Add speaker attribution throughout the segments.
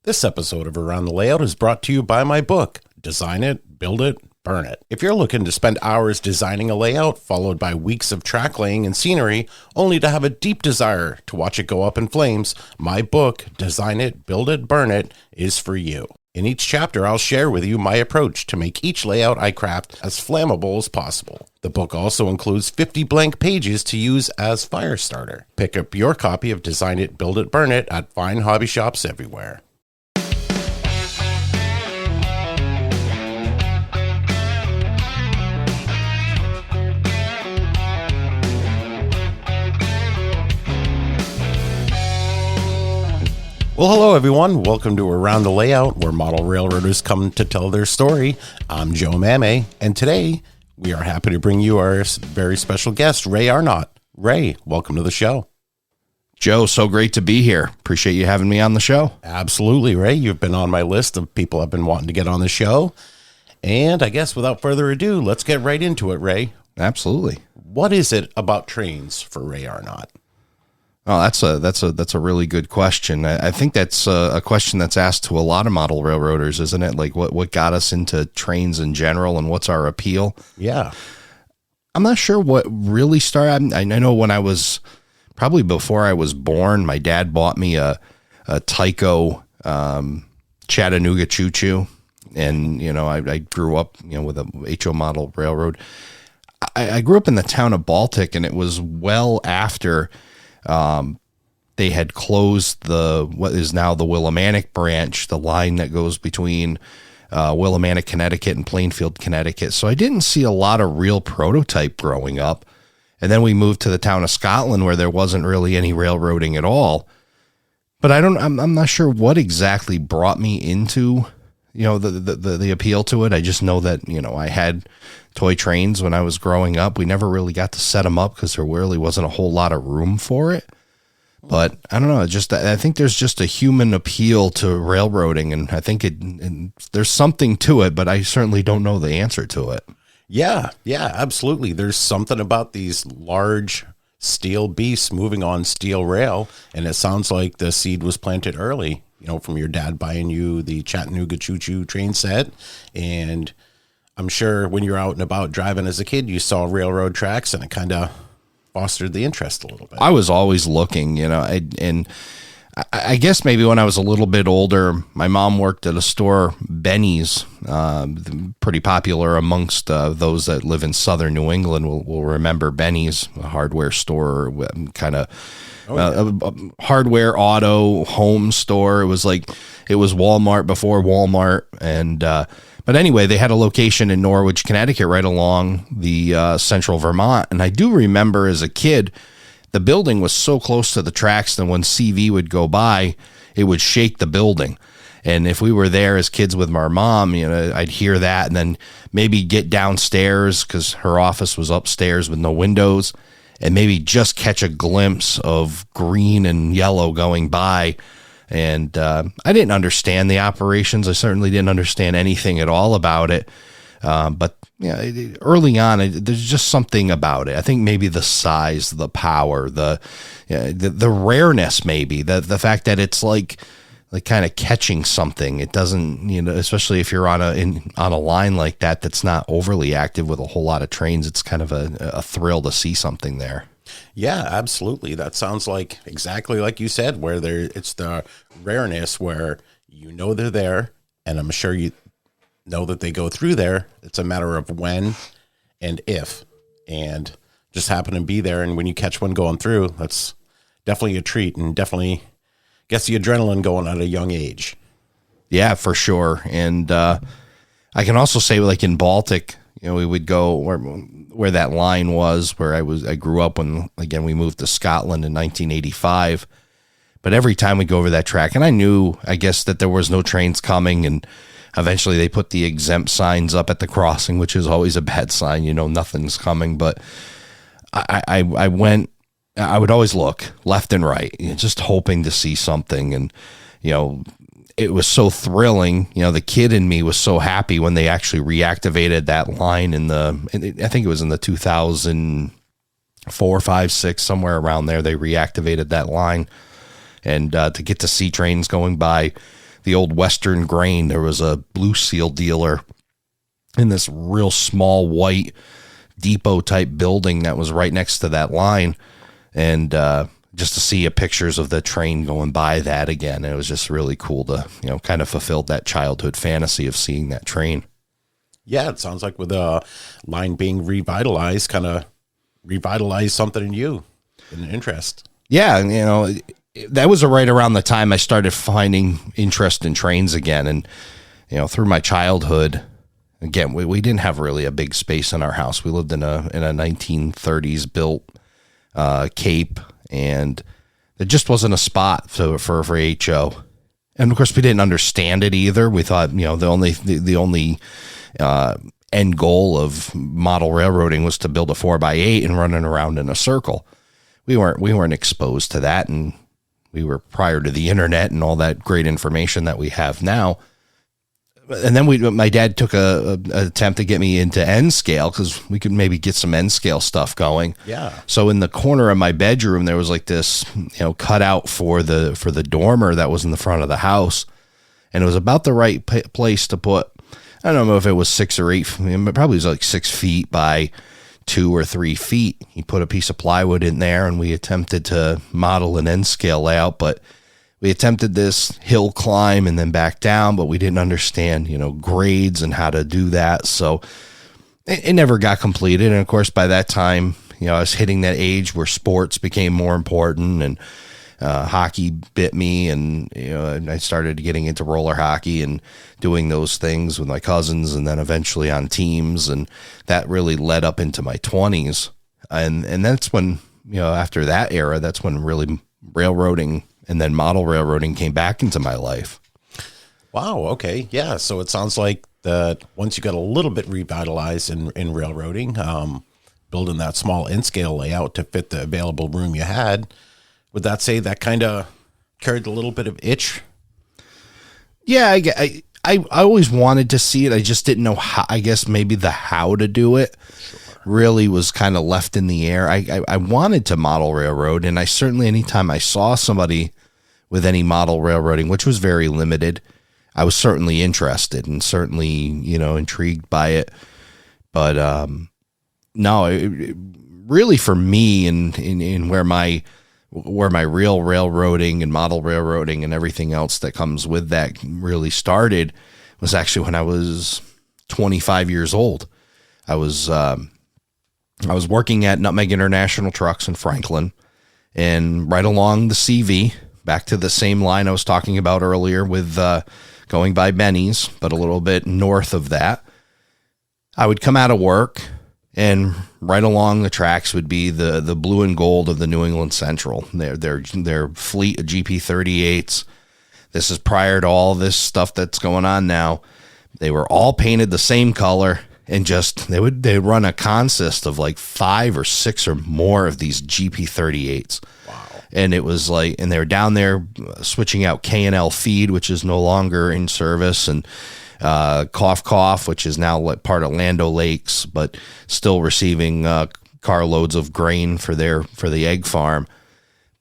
Speaker 1: This episode of Around the Layout is brought to you by my book, Design It, Build It, Burn It. If you're looking to spend hours designing a layout, followed by weeks of track laying and scenery, only to have a deep desire to watch it go up in flames, my book, Design It, Build It, Burn It, is for you. In each chapter, I'll share with you my approach to make each layout I craft as flammable as possible. The book also includes 50 blank pages to use as fire starter. Pick up your copy of Design It, Build It, Burn It at fine hobby shops everywhere. Well, hello, everyone. Welcome to Around the Layout, where model railroaders come to tell their story. I'm Joe Mammay, and today we are happy to bring you our very special guest, Ray Arnott. Ray, welcome to the show.
Speaker 2: Joe, so great to be here. Appreciate you having me on the show.
Speaker 1: Absolutely, Ray. You've been on my list of people I've been wanting to get on the show. And I guess without further ado, let's get right into it, Ray.
Speaker 2: Absolutely.
Speaker 1: What is it about trains for Ray Arnott?
Speaker 2: Oh, that's a really good question. I think that's a question that's asked to a lot of model railroaders, isn't it? Like what got us into trains in general and what's our appeal?
Speaker 1: Yeah.
Speaker 2: I'm not sure what really started. I know when I was probably before I was born, my dad bought me a TYCO Chattanooga choo-choo. And, you know, I grew up, with a HO model railroad. I grew up in the town of Baltic, and it was well after they had closed what is now the Willimantic branch, the line that goes between Willimantic, Connecticut and Plainfield, Connecticut. So I didn't see a lot of real prototype growing up. And then we moved to the town of Scotland, where there wasn't really any railroading at all. But I'm not sure what exactly brought me into, the appeal to it. I just know that, I had toy trains when I was growing up. We never really got to set them up because there really wasn't a whole lot of room for it. But I don't know. I think there's just a human appeal to railroading, and I think there's something to it, but I certainly don't know the answer to it.
Speaker 1: Yeah, absolutely. There's something about these large steel beasts moving on steel rail, and it sounds like the seed was planted early, from your dad buying you the Chattanooga choo-choo train set. And I'm sure when you're out and about driving as a kid, you saw railroad tracks, and it kind of fostered the interest a little bit.
Speaker 2: I was always looking, and I guess maybe when I was a little bit older, my mom worked at a store, Benny's, pretty popular amongst those that live in southern New England will remember Benny's, a hardware store, kind of a hardware, auto, home store. It was Walmart before Walmart. And but anyway, they had a location in Norwich, Connecticut, right along the central Vermont. And I do remember as a kid, the building was so close to the tracks that when CV would go by, it would shake the building. And if we were there as kids with my mom, I'd hear that and then maybe get downstairs because her office was upstairs with no windows and maybe just catch a glimpse of green and yellow going by. And I didn't understand the operations. I certainly didn't understand anything at all about it. But early on, there's just something about it. I think maybe the size, the power, the rareness, maybe the fact that it's like kind of catching something. It doesn't, especially if you're on a line like that that's not overly active with a whole lot of trains. It's kind of a thrill to see something there.
Speaker 1: Yeah, absolutely. That sounds like exactly like you said, where it's the rareness where they're there, and I'm sure you know that they go through there. It's a matter of when and if, and just happen to be there. And when you catch one going through, that's definitely a treat and definitely gets the adrenaline going at a young age.
Speaker 2: Yeah, for sure. And I can also say, like in Baltic, we would go where that line was, where I grew up when, again, we moved to Scotland in 1985. But every time we go over that track, and I knew, I guess, that there was no trains coming, and eventually they put the exempt signs up at the crossing, which is always a bad sign, nothing's coming. But I would always look left and right, just hoping to see something. And, it was so thrilling. The kid in me was so happy when they actually reactivated that line I think it was in the 2004, 5, 6, somewhere around there, they reactivated that line. And to get to see trains going by, the old Western Grain. There was a Blue Seal dealer in this real small white depot type building that was right next to that line. And just to see pictures of the train going by that again, it was just really cool to, kind of fulfilled that childhood fantasy of seeing that train.
Speaker 1: Yeah, it sounds like with the line being revitalized, kind of revitalized something in you, an interest.
Speaker 2: Yeah, and that was right around the time I started finding interest in trains again. And, through my childhood, again, we didn't have really a big space in our house. We lived in a 1930s built Cape, and there just wasn't a spot for HO. And of course, we didn't understand it either. We thought, the only end goal of model railroading was to build a 4x8 and run it around in a circle. We weren't exposed to that, and we were prior to the internet and all that great information that we have now. And then my dad took a attempt to get me into N scale because we could maybe get some N scale stuff going.
Speaker 1: Yeah.
Speaker 2: So in the corner of my bedroom, there was like this, cutout for the dormer that was in the front of the house, and it was about the right place to put. I don't know if it was 6 or 8. It probably was like 6 feet by 2 or 3 feet. He put a piece of plywood in there, and we attempted to model an N scale layout, but we attempted this hill climb and then back down, but we didn't understand, grades and how to do that. So it never got completed. And of course, by that time, I was hitting that age where sports became more important, and hockey bit me. And, I started getting into roller hockey and doing those things with my cousins, and then eventually on teams. And that really led up into my 20s. And that's when, after that era, that's when really railroading and then model railroading came back into my life.
Speaker 1: Wow. Okay. Yeah. So it sounds like that once you got a little bit revitalized in railroading, building that small N scale layout to fit the available room you had, would that say that kind of carried a little bit of itch?
Speaker 2: Yeah. I always wanted to see it. I just didn't know how. I guess maybe the how to do it really was kind of left in the air. I wanted to model railroad, and I certainly, anytime I saw somebody with any model railroading, which was very limited, I was certainly interested and certainly, intrigued by it. But no, it really for me, in where my real railroading and model railroading and everything else that comes with that really started was actually when I was 25 years old. I was working at Nutmeg International Trucks in Franklin, and right along the CV, back to the same line I was talking about earlier with going by Benny's, but a little bit north of that, I would come out of work, and right along the tracks would be the blue and gold of the New England Central. Their fleet of GP38s. This is prior to all this stuff that's going on now. They were all painted the same color, and just they run a consist of like 5 or 6 or more of these GP38s.
Speaker 1: Wow.
Speaker 2: And it was like, and they were down there switching out K&L feed, which is no longer in service, and Cough Cough, which is now like part of Land O'Lakes, but still receiving carloads of grain for the egg farm.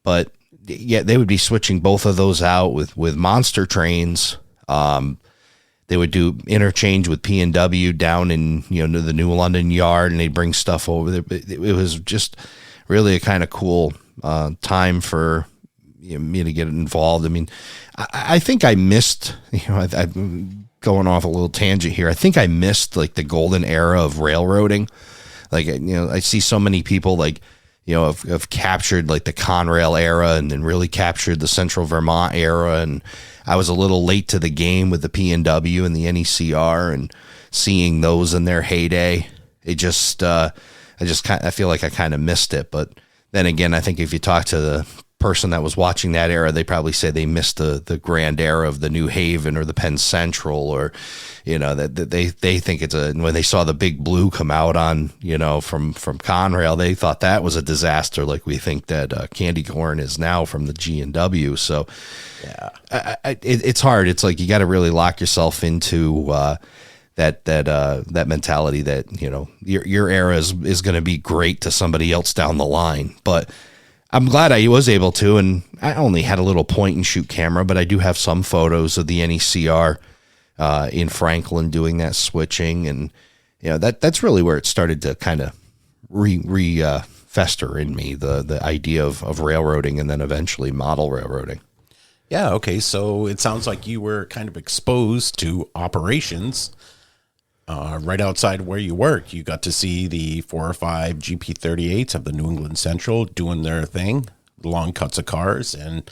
Speaker 2: But yeah, they would be switching both of those out with monster trains. They would do interchange with P&W down in the New London Yard, and they'd bring stuff over there. It was just really a kind of cool time for me to get involved. I mean, I think I missed. I'm going off a little tangent here. I think I missed like the golden era of railroading. Like I see so many people like have captured like the Conrail era and then really captured the Central Vermont era, and I was a little late to the game with the P&W and the NECR and seeing those in their heyday. It just, I feel like I kind of missed it. But then again, I think if you talk to the person that was watching that era, they probably say they missed the grand era of the New Haven or the Penn Central, or, that they think it's when they saw the Big Blue come out on, from Conrail, they thought that was a disaster. Like we think that candy corn is now from the G&W. So yeah, it's hard. It's like, you got to really lock yourself into, that mentality that, your era is going to be great to somebody else down the line. But I'm glad I was able to, and I only had a little point and shoot camera, but I do have some photos of the NECR in Franklin doing that switching, and that's really where it started to kind of fester in me, the idea of railroading, and then eventually model railroading.
Speaker 1: Yeah, okay, so it sounds like you were kind of exposed to operations right outside where you work. You got to see the 4 or 5 GP38s of the New England Central doing their thing, long cuts of cars, and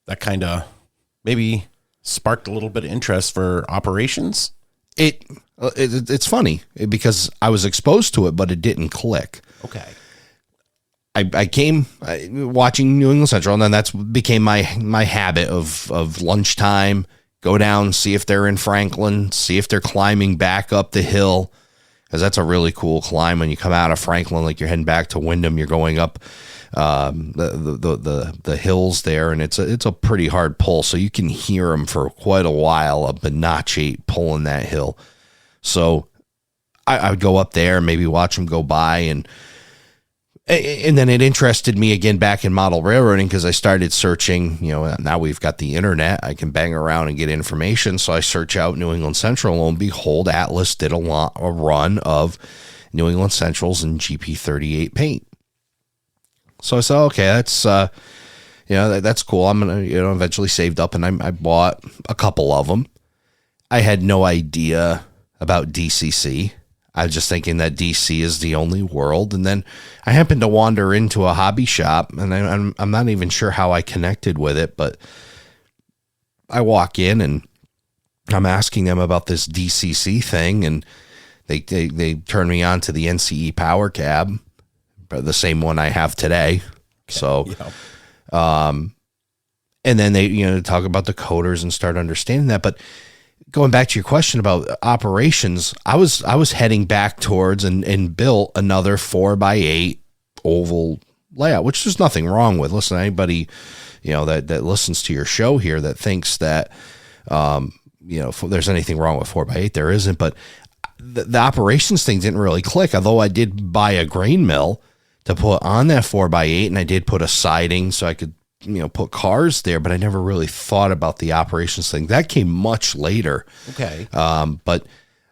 Speaker 1: that kind of maybe sparked a little bit of interest for operations.
Speaker 2: It's funny because I was exposed to it, but it didn't click.
Speaker 1: Okay.
Speaker 2: I came watching New England Central, and then that's became my habit of lunchtime. Go down, see if they're in Franklin, see if they're climbing back up the hill, because that's a really cool climb. When you come out of Franklin, like you're heading back to Windham, you're going up the hills there, and it's a pretty hard pull, so you can hear them for quite a while, a Bonacci pulling that hill. So I would go up there and maybe watch them go by, and then it interested me again back in model railroading because I started searching. Now we've got the internet. I can bang around and get information. So I search out New England Central, and lo and behold, Atlas did a run of New England Centrals in GP38 paint. So I said, okay, that's that's cool. I'm gonna eventually saved up, and I bought a couple of them. I had no idea about DCC. I was just thinking that DC is the only world. And then I happened to wander into a hobby shop, and I'm not even sure how I connected with it, but I walk in and I'm asking them about this DCC thing, and they turn me on to the NCE Power Cab, the same one I have today. Okay. So, and then they talk about the coders and start understanding that. But going back to your question about operations, I was heading back towards and built another 4x8 oval layout, which there's nothing wrong with. Listen, anybody, that listens to your show here that thinks that, if there's anything wrong with 4x8, there isn't. But the operations thing didn't really click, although I did buy a grain mill to put on that 4x8, and I did put a siding so I could put cars there, but I never really thought about the operations thing. That came much later. Okay. But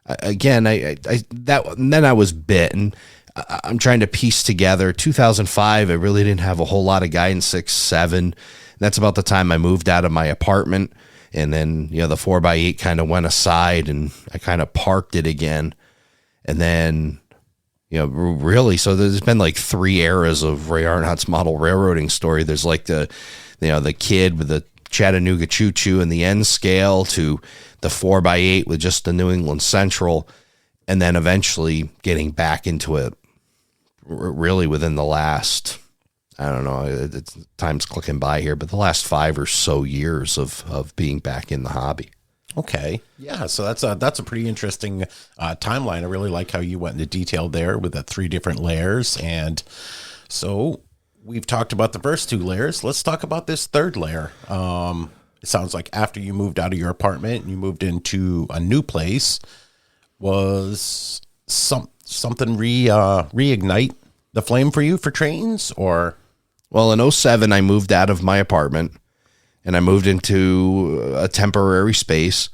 Speaker 2: again, then I was bit, and I'm trying to piece together 2005. I really didn't have a whole lot of guidance. 6, 7. That's about the time I moved out of my apartment. And then, the 4x8 kind of went aside, and I kind of parked it again. And then, really, so there's been like 3 eras of Ray Arnott's model railroading story. There's like the kid with the Chattanooga choo-choo and the N scale, to the 4x8 with just the New England Central, and then eventually getting back into it really within the last, I don't know, time's clicking by here, but the last 5 or so years of being back in the hobby.
Speaker 1: Okay. Yeah. So that's a pretty interesting timeline. I really like how you went into detail there with the 3 different layers. And so we've talked about the first 2 layers. Let's talk about this 3rd layer. It sounds like after you moved out of your apartment and you moved into a new place, was something reignite the flame for you for trains, or?
Speaker 2: Well, in 07, I moved out of my apartment, and I moved into a temporary space,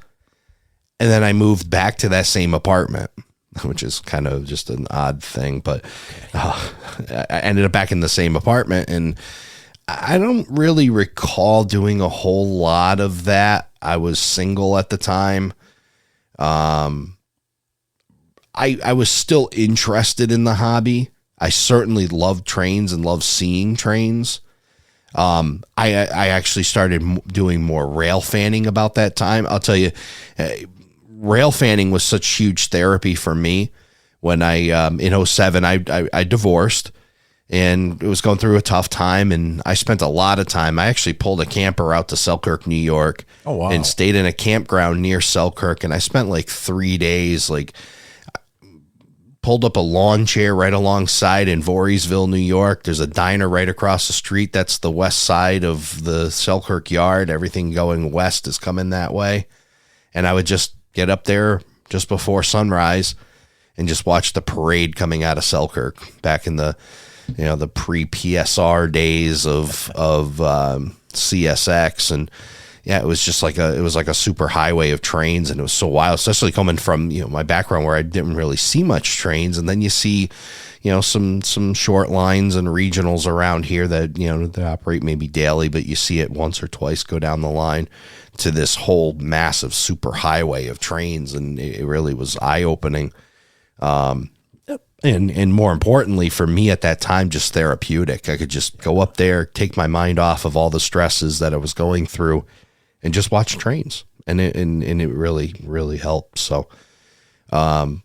Speaker 2: and then I moved back to that same apartment, which is kind of just an odd thing, but I ended up back in the same apartment, and I don't really recall doing a whole lot of that. I was single at the time. I was still interested in the hobby. I certainly loved trains and loved seeing trains. I actually started doing more rail fanning about that time. I'll tell you, rail fanning was such huge therapy for me. When in 07, I divorced, and it was going through a tough time, and I spent a lot of time. I actually pulled a camper out to Selkirk, New York, and stayed in a campground near Selkirk, and I spent like 3 days, pulled up a lawn chair right alongside in Voorheesville, New York. There's a diner right across the street. That's the west side of the Selkirk yard. Everything going west is coming that way. And I would just get up there just before sunrise and just watch the parade coming out of Selkirk back in the the pre-PSR days of CSX, and yeah, it was just like a super highway of trains, and it was so wild, especially coming from my background where I didn't really see much trains, and then you see some short lines and regionals around here that that operate maybe daily, but you see it once or twice go down the line to this whole massive super highway of trains, and it really was eye-opening. And more importantly for me at that time, just therapeutic. I could just go up there, take my mind off of all the stresses that I was going through, and just watch trains. And it really, really helped. So, and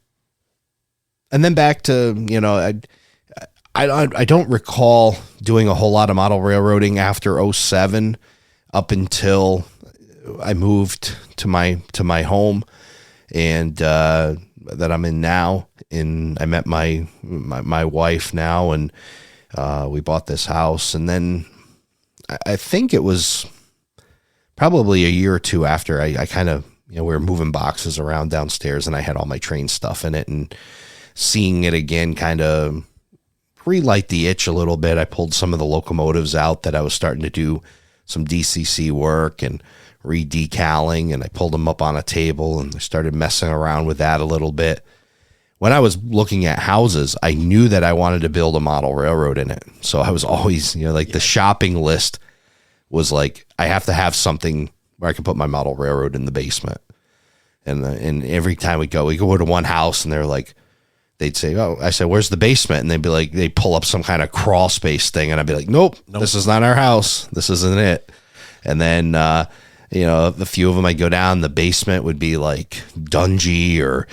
Speaker 2: then back to, I don't recall doing a whole lot of model railroading after '07 up until I moved to my home, and that I'm in now. And I met my wife now, and we bought this house. And then I think it was probably a year or two after I kind of, we were moving boxes around downstairs, and I had all my train stuff in it, and seeing it again kind of relight the itch a little bit. I pulled some of the locomotives out that I was starting to do some DCC work and re-decaling, and I pulled them up on a table and I started messing around with that a little bit. When I was looking at houses, I knew that I wanted to build a model railroad in it. So I was always, the shopping list was like, I have to have something where I can put my model railroad in the basement. And every time we go to one house, and they're like, they'd say, oh, I said, where's the basement? And they'd be like, they pull up some kind of crawl space thing. And I'd be like, nope. This is not our house. This isn't it. And then, a few of them I'd go down, the basement would be like dungy, or,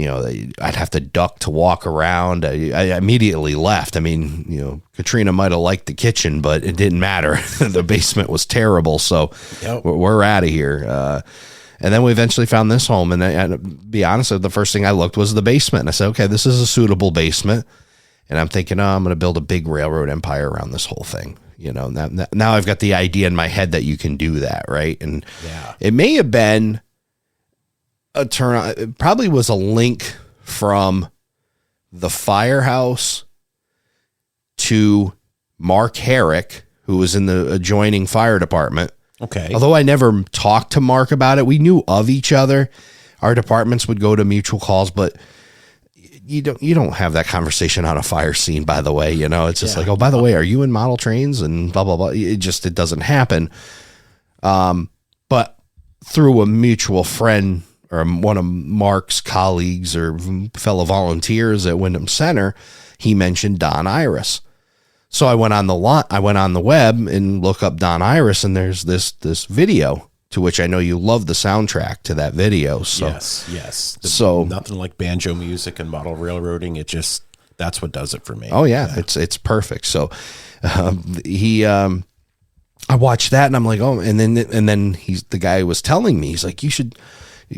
Speaker 2: I'd have to duck to walk around. I immediately left. I mean, Katrina might have liked the kitchen, but it didn't matter. The basement was terrible. So we're out of here. And then we eventually found this home, and to be honest, the first thing I looked was the basement. And I said, okay, this is a suitable basement. And I'm thinking, I'm going to build a big railroad empire around this whole thing. Now I've got the idea in my head that you can do that, right? And it may have been it probably was a link from the firehouse to Mark Herrick, who was in the adjoining fire department.
Speaker 1: Okay.
Speaker 2: Although I never talked to Mark about it, we knew of each other. Our departments would go to mutual calls, but you don't have that conversation on a fire scene, by the way. It's just like, oh, by the way, are you in model trains and blah, blah, blah. It doesn't happen. But through a mutual friend or one of Mark's colleagues or fellow volunteers at Wyndham Center, he mentioned Don Iris. So I went on the web and look up Don Iris, and there's this video, to which I know you love the soundtrack to that video. So
Speaker 1: yes.
Speaker 2: So
Speaker 1: nothing like banjo music and model railroading. That's what does it for me.
Speaker 2: Oh yeah. It's perfect. So I watched that, and I'm like, oh, and then the guy was telling me, he's like, you should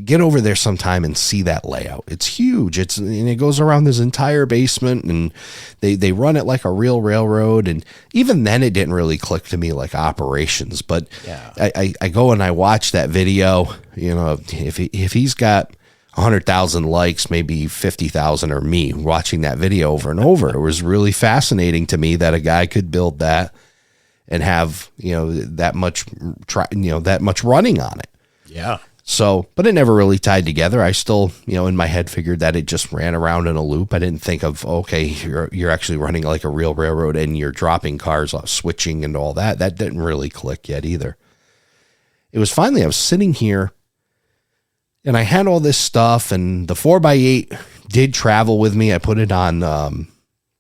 Speaker 2: get over there sometime and see that layout. It's huge. And it goes around this entire basement, and they run it like a real railroad. And even then it didn't really click to me like operations, but I go and I watch that video. If he's got 100,000 likes, maybe 50,000 are me watching that video over and over. It was really fascinating to me that a guy could build that and have, that much running on it.
Speaker 1: Yeah.
Speaker 2: So, but it never really tied together. I still, in my head figured that it just ran around in a loop. I didn't think of, okay, you're actually running like a real railroad and you're dropping cars off, switching and all that. That didn't really click yet either. It was finally, I was sitting here and I had all this stuff, and the 4x8 did travel with me. I put it on,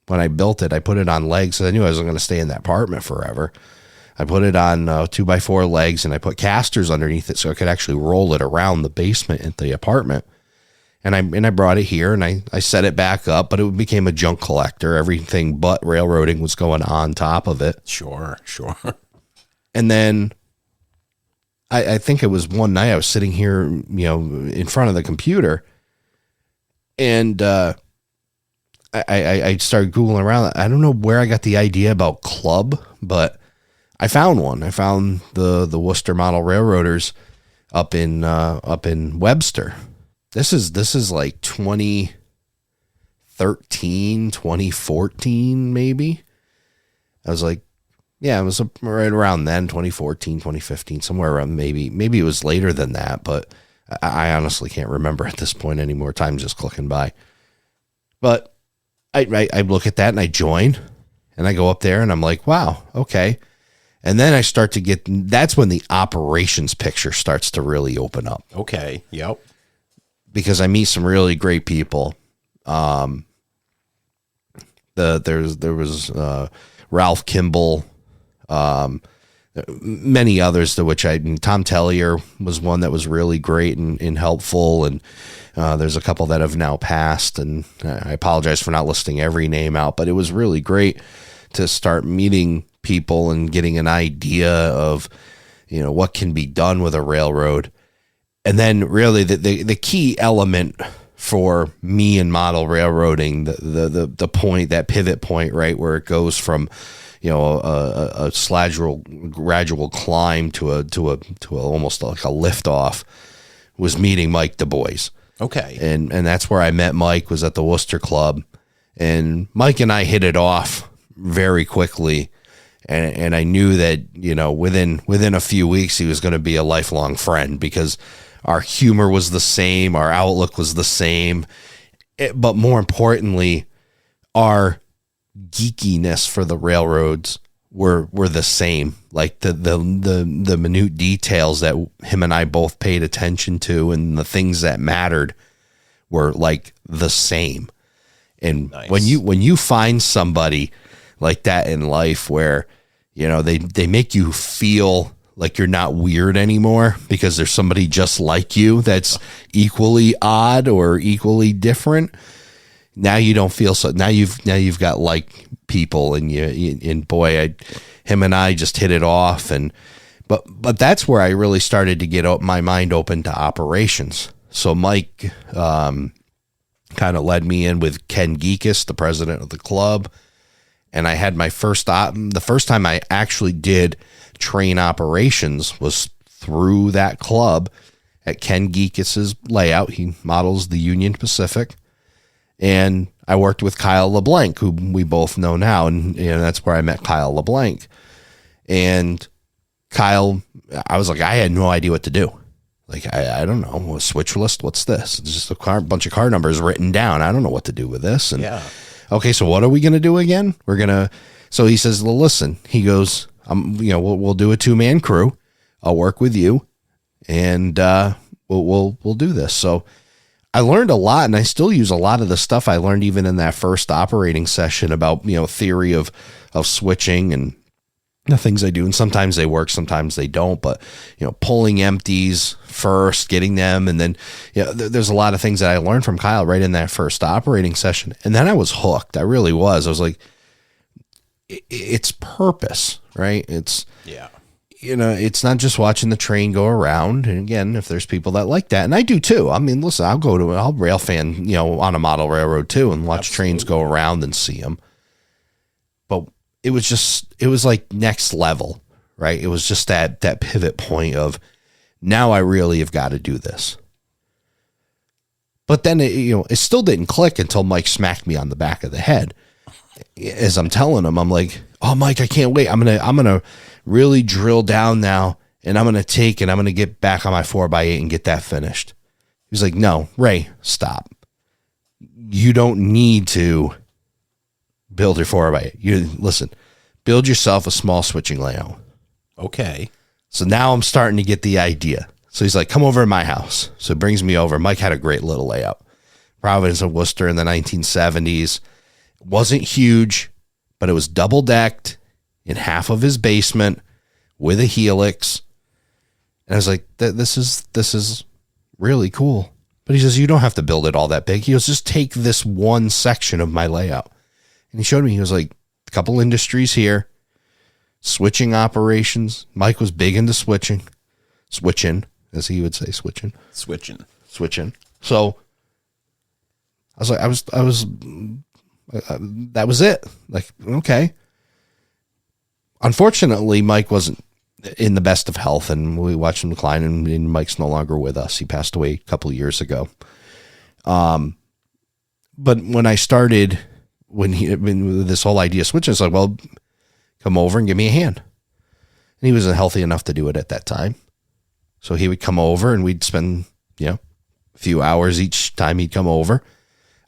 Speaker 2: when I built it, I put it on legs. So I knew I wasn't going to stay in that apartment forever. I put it on 2x4 legs, and I put casters underneath it so I could actually roll it around the basement at the apartment. And I brought it here, and I set it back up, but it became a junk collector. Everything but railroading was going on top of it.
Speaker 1: Sure.
Speaker 2: And then I think it was one night I was sitting here, in front of the computer, and I started Googling around. I don't know where I got the idea about club, but I found one. I found the Worcester Model Railroaders up in Webster. This is like 2013, 2014, maybe. I was like, yeah, it was right around then, 2014, 2015, somewhere around maybe it was later than that, but I honestly can't remember at this point anymore. Time's just clicking by. But I look at that and I join and I go up there and I'm like, wow, okay. And then I start to that's when the operations picture starts to really open up.
Speaker 1: Okay. Yep.
Speaker 2: Because I meet some really great people. There was Ralph Kimball, many others to which Tom Tellier was one that was really great and helpful. And there's a couple that have now passed, and I apologize for not listing every name out, but it was really great to start meeting people and getting an idea of, what can be done with a railroad. And then really the key element for me in model railroading, the point, that pivot point, right, where it goes from, a gradual climb to a almost like a lift off, was meeting Mike Du Bois.
Speaker 1: Okay.
Speaker 2: And that's where I met Mike, was at the Worcester Club, and Mike and I hit it off very quickly. And I knew that, within a few weeks, he was going to be a lifelong friend, because our humor was the same. Our outlook was the same. But more importantly, our geekiness for the railroads were the same. Like the minute details that him and I both paid attention to, and the things that mattered were like the same. And
Speaker 1: nice.
Speaker 2: when you find somebody like that in life, where, they make you feel like you're not weird anymore because there's somebody just like you that's equally odd or equally different. Now you don't feel so. Now you've got like people, and him and I just hit it off. But that's where I really started to get my mind open to operations. So Mike kind of led me in with Ken Geekus, the president of the club. And I had the first time I actually did train operations was through that club at Ken Geekus's layout. He models the Union Pacific. And I worked with Kyle LeBlanc, who we both know now. And that's where I met Kyle LeBlanc. And Kyle, I was like, I had no idea what to do. Like, I don't know, a switch list. What's this? It's just a bunch of car numbers written down. I don't know what to do with this. And
Speaker 1: yeah.
Speaker 2: Okay, so what are we going to do again? So he says, well, listen, he goes, we'll do a 2-man crew. I'll work with you, and we'll do this. So I learned a lot, and I still use a lot of the stuff I learned even in that first operating session about, theory of switching and the things I do. And sometimes they work, sometimes they don't, but, pulling empties first, getting them. And then, there's a lot of things that I learned from Kyle right in that first operating session. And then I was hooked. I really was. I was like, it's purpose, right? It's, it's not just watching the train go around. And again, if there's people that like that, and I do too. I mean, listen, I'll rail fan, on a model railroad too, and watch trains go around and see them. But it was like next level, right? It was just that pivot point of, now I really have got to do this. But then it still didn't click until Mike smacked me on the back of the head. As I'm telling him, I'm like, oh, Mike, I can't wait. I'm gonna really drill down now, and I'm gonna get back on my 4x8 and get that finished. He's like, no, Ray, stop. You don't need to build your 4x8. Listen, build yourself a small switching layout.
Speaker 1: Okay.
Speaker 2: So now I'm starting to get the idea. So he's like, come over to my house. So he brings me over. Mike had a great little layout. Providence of Worcester in the 1970s. It wasn't huge, but it was double decked in half of his basement with a helix. And I was like, this is really cool. But he says, you don't have to build it all that big. He goes, just take this one section of my layout. And he showed me, he was like, a couple industries here, switching operations. Mike was big into switching, as he would say, switching. So I was that was it. Like, okay. Unfortunately, Mike wasn't in the best of health, and we watched him decline, and Mike's no longer with us. He passed away a couple of years ago. But when I started, when this whole idea switching, it's like, well, come over and give me a hand. And he wasn't healthy enough to do it at that time. So he would come over and we'd spend, a few hours each time he'd come over.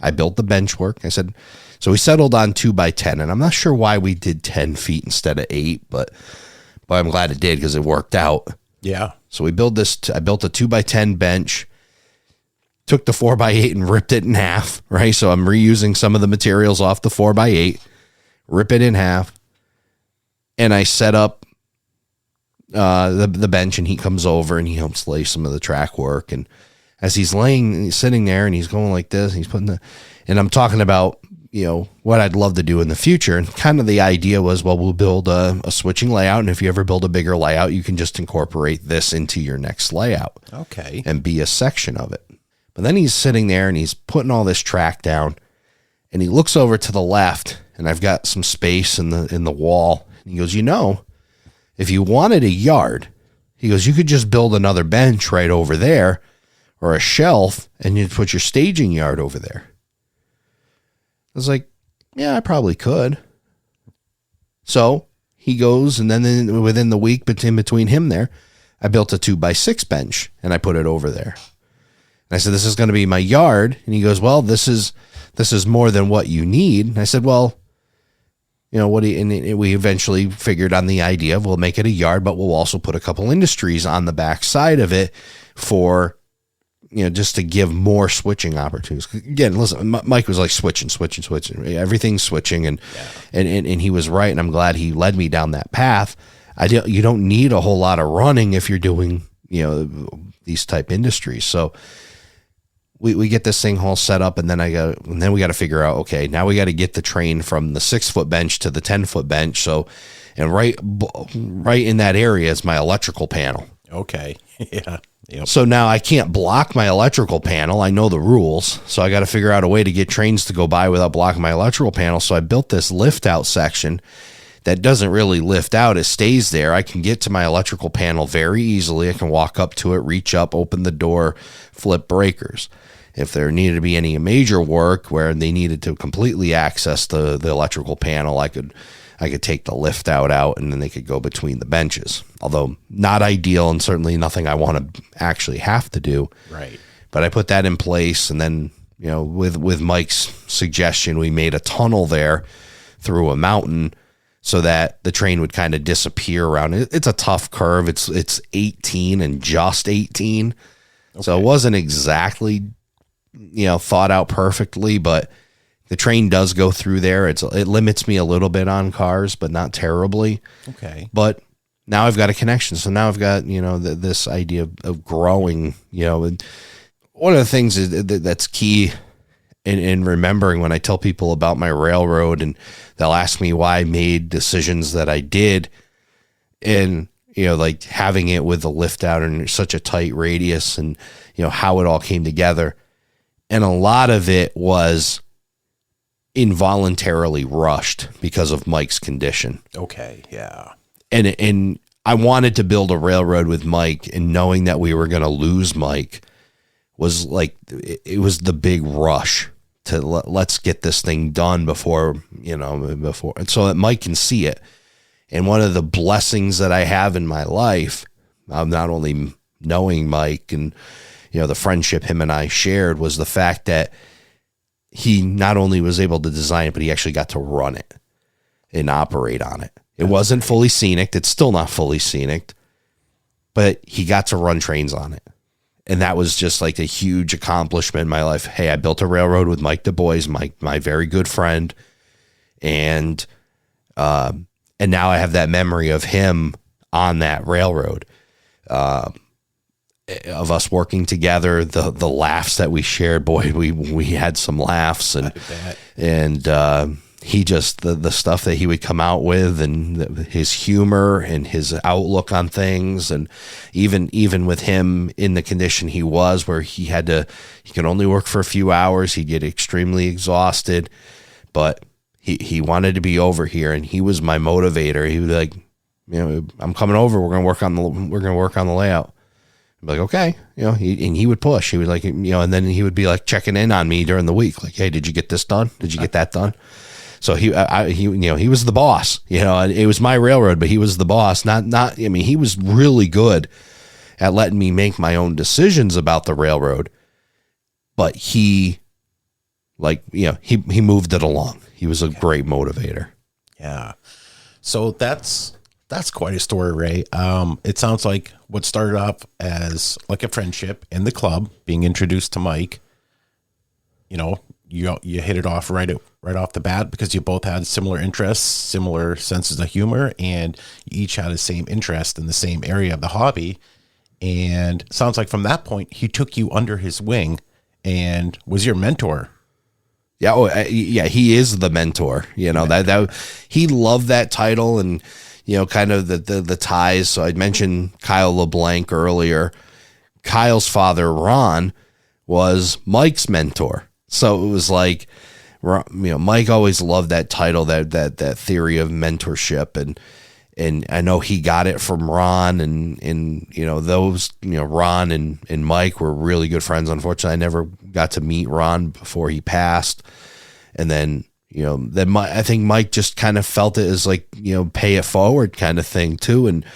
Speaker 2: I built the bench work. I said, so we settled on 2x10, and I'm not sure why we did 10 feet instead of 8, but I'm glad it did because it worked out.
Speaker 1: Yeah.
Speaker 2: So we built this. I built a 2x10 bench, took the 4x8 and ripped it in half, right? So I'm reusing some of the materials off the 4x8, rip it in half, and I set up the bench, and he comes over and he helps lay some of the track work. And as he's sitting there and he's going like this, and he's putting and I'm talking about, what I'd love to do in the future. And kind of the idea was, well, we'll build a switching layout. And if you ever build a bigger layout, you can just incorporate this into your next layout.
Speaker 1: Okay.
Speaker 2: And be a section of it. But then he's sitting there and he's putting all this track down, and he looks over to the left, and I've got some space in the wall. And he goes, if you wanted a yard, he goes, you could just build another bench right over there or a shelf, and you'd put your staging yard over there. I was like, yeah, I probably could. So he goes, and then within the week between him there, I built a 2x6 bench, and I put it over there. And I said, this is going to be my yard. And he goes, well, this is more than what you need. And I said, well, and we eventually figured on the idea of we'll make it a yard, but we'll also put a couple industries on the back side of it for, just to give more switching opportunities. Again, listen, Mike was like switching. Everything's switching. And he was right. And I'm glad he led me down that path. You don't need a whole lot of running if you're doing, these type industries. So we get this thing all set up, and then we got to figure out, okay, now we got to get the train from the 6-foot bench to the 10-foot bench. So, and right in that area is my electrical panel.
Speaker 1: Okay. Yeah. Yep.
Speaker 2: So now I can't block my electrical panel. I know the rules. So I got to figure out a way to get trains to go by without blocking my electrical panel. So I built this lift out section that doesn't really lift out. It stays there. I can get to my electrical panel very easily. I can walk up to it, reach up, open the door, flip breakers. If there needed to be any major work where they needed to completely access the electrical panel, I could take the lift out, and then they could go between the benches. Although not ideal, and certainly nothing I want to actually have to do.
Speaker 1: Right.
Speaker 2: But I put that in place, and then, with Mike's suggestion, we made a tunnel there through a mountain so that the train would kind of disappear around it. It's a tough curve. It's 18 and just 18. Okay. So it wasn't exactly, thought out perfectly, but the train does go through there. It limits me a little bit on cars, but not terribly.
Speaker 1: Okay.
Speaker 2: But now I've got a connection. So now I've got, this idea of growing, and one of the things that's key in remembering when I tell people about my railroad, and they'll ask me why I made decisions that I did, and, like having it with the lift out in such a tight radius, and, how it all came together. And a lot of it was involuntarily rushed because of Mike's condition.
Speaker 1: Okay. Yeah.
Speaker 2: And I wanted to build a railroad with Mike, and knowing that we were going to lose Mike was like, it was the big rush to let's get this thing done before. And so that Mike can see it. And one of the blessings that I have in my life, not only knowing Mike and, the friendship him and I shared, was the fact that he not only was able to design it, but he actually got to run it and operate on it. It wasn't fully scenic. It's still not fully scenic, but he got to run trains on it. And that was just like a huge accomplishment in my life. Hey, I built a railroad with Mike Du Bois, my very good friend. And now I have that memory of him on that railroad, of us working together, the laughs that we shared. Boy, we had some laughs, and he just, the stuff that he would come out with, and his humor and his outlook on things. And even with him in the condition he was, where he could only work for a few hours, he'd get extremely exhausted, but he wanted to be over here, and he was my motivator. He would be like, I'm coming over. We're going to work on the layout. I'd be like, okay, he would push. He would and then he would be like checking in on me during the week. Like, hey, did you get this done? Did you get that done? So he was the boss, and it was my railroad, but he was the boss. He was really good at letting me make my own decisions about the railroad, but he moved it along. He was a great motivator.
Speaker 1: Yeah. So that's quite a story, Ray. It sounds like what started off as like a friendship in the club, being introduced to Mike, you hit it off right off the bat because you both had similar interests, similar senses of humor, and you each had the same interest in the same area of the hobby. And it sounds like from that point, he took you under his wing and was your mentor.
Speaker 2: Yeah. He is the mentor, that he loved that title and, kind of the ties. So I mentioned Kyle LeBlanc earlier. Kyle's father, Ron, was Mike's mentor. So it was like, Mike always loved that title, that theory of mentorship. And I know he got it from Ron and Ron and Mike were really good friends. Unfortunately, I never got to meet Ron before he passed. And then, I think Mike just kind of felt it as like, pay it forward kind of thing too. And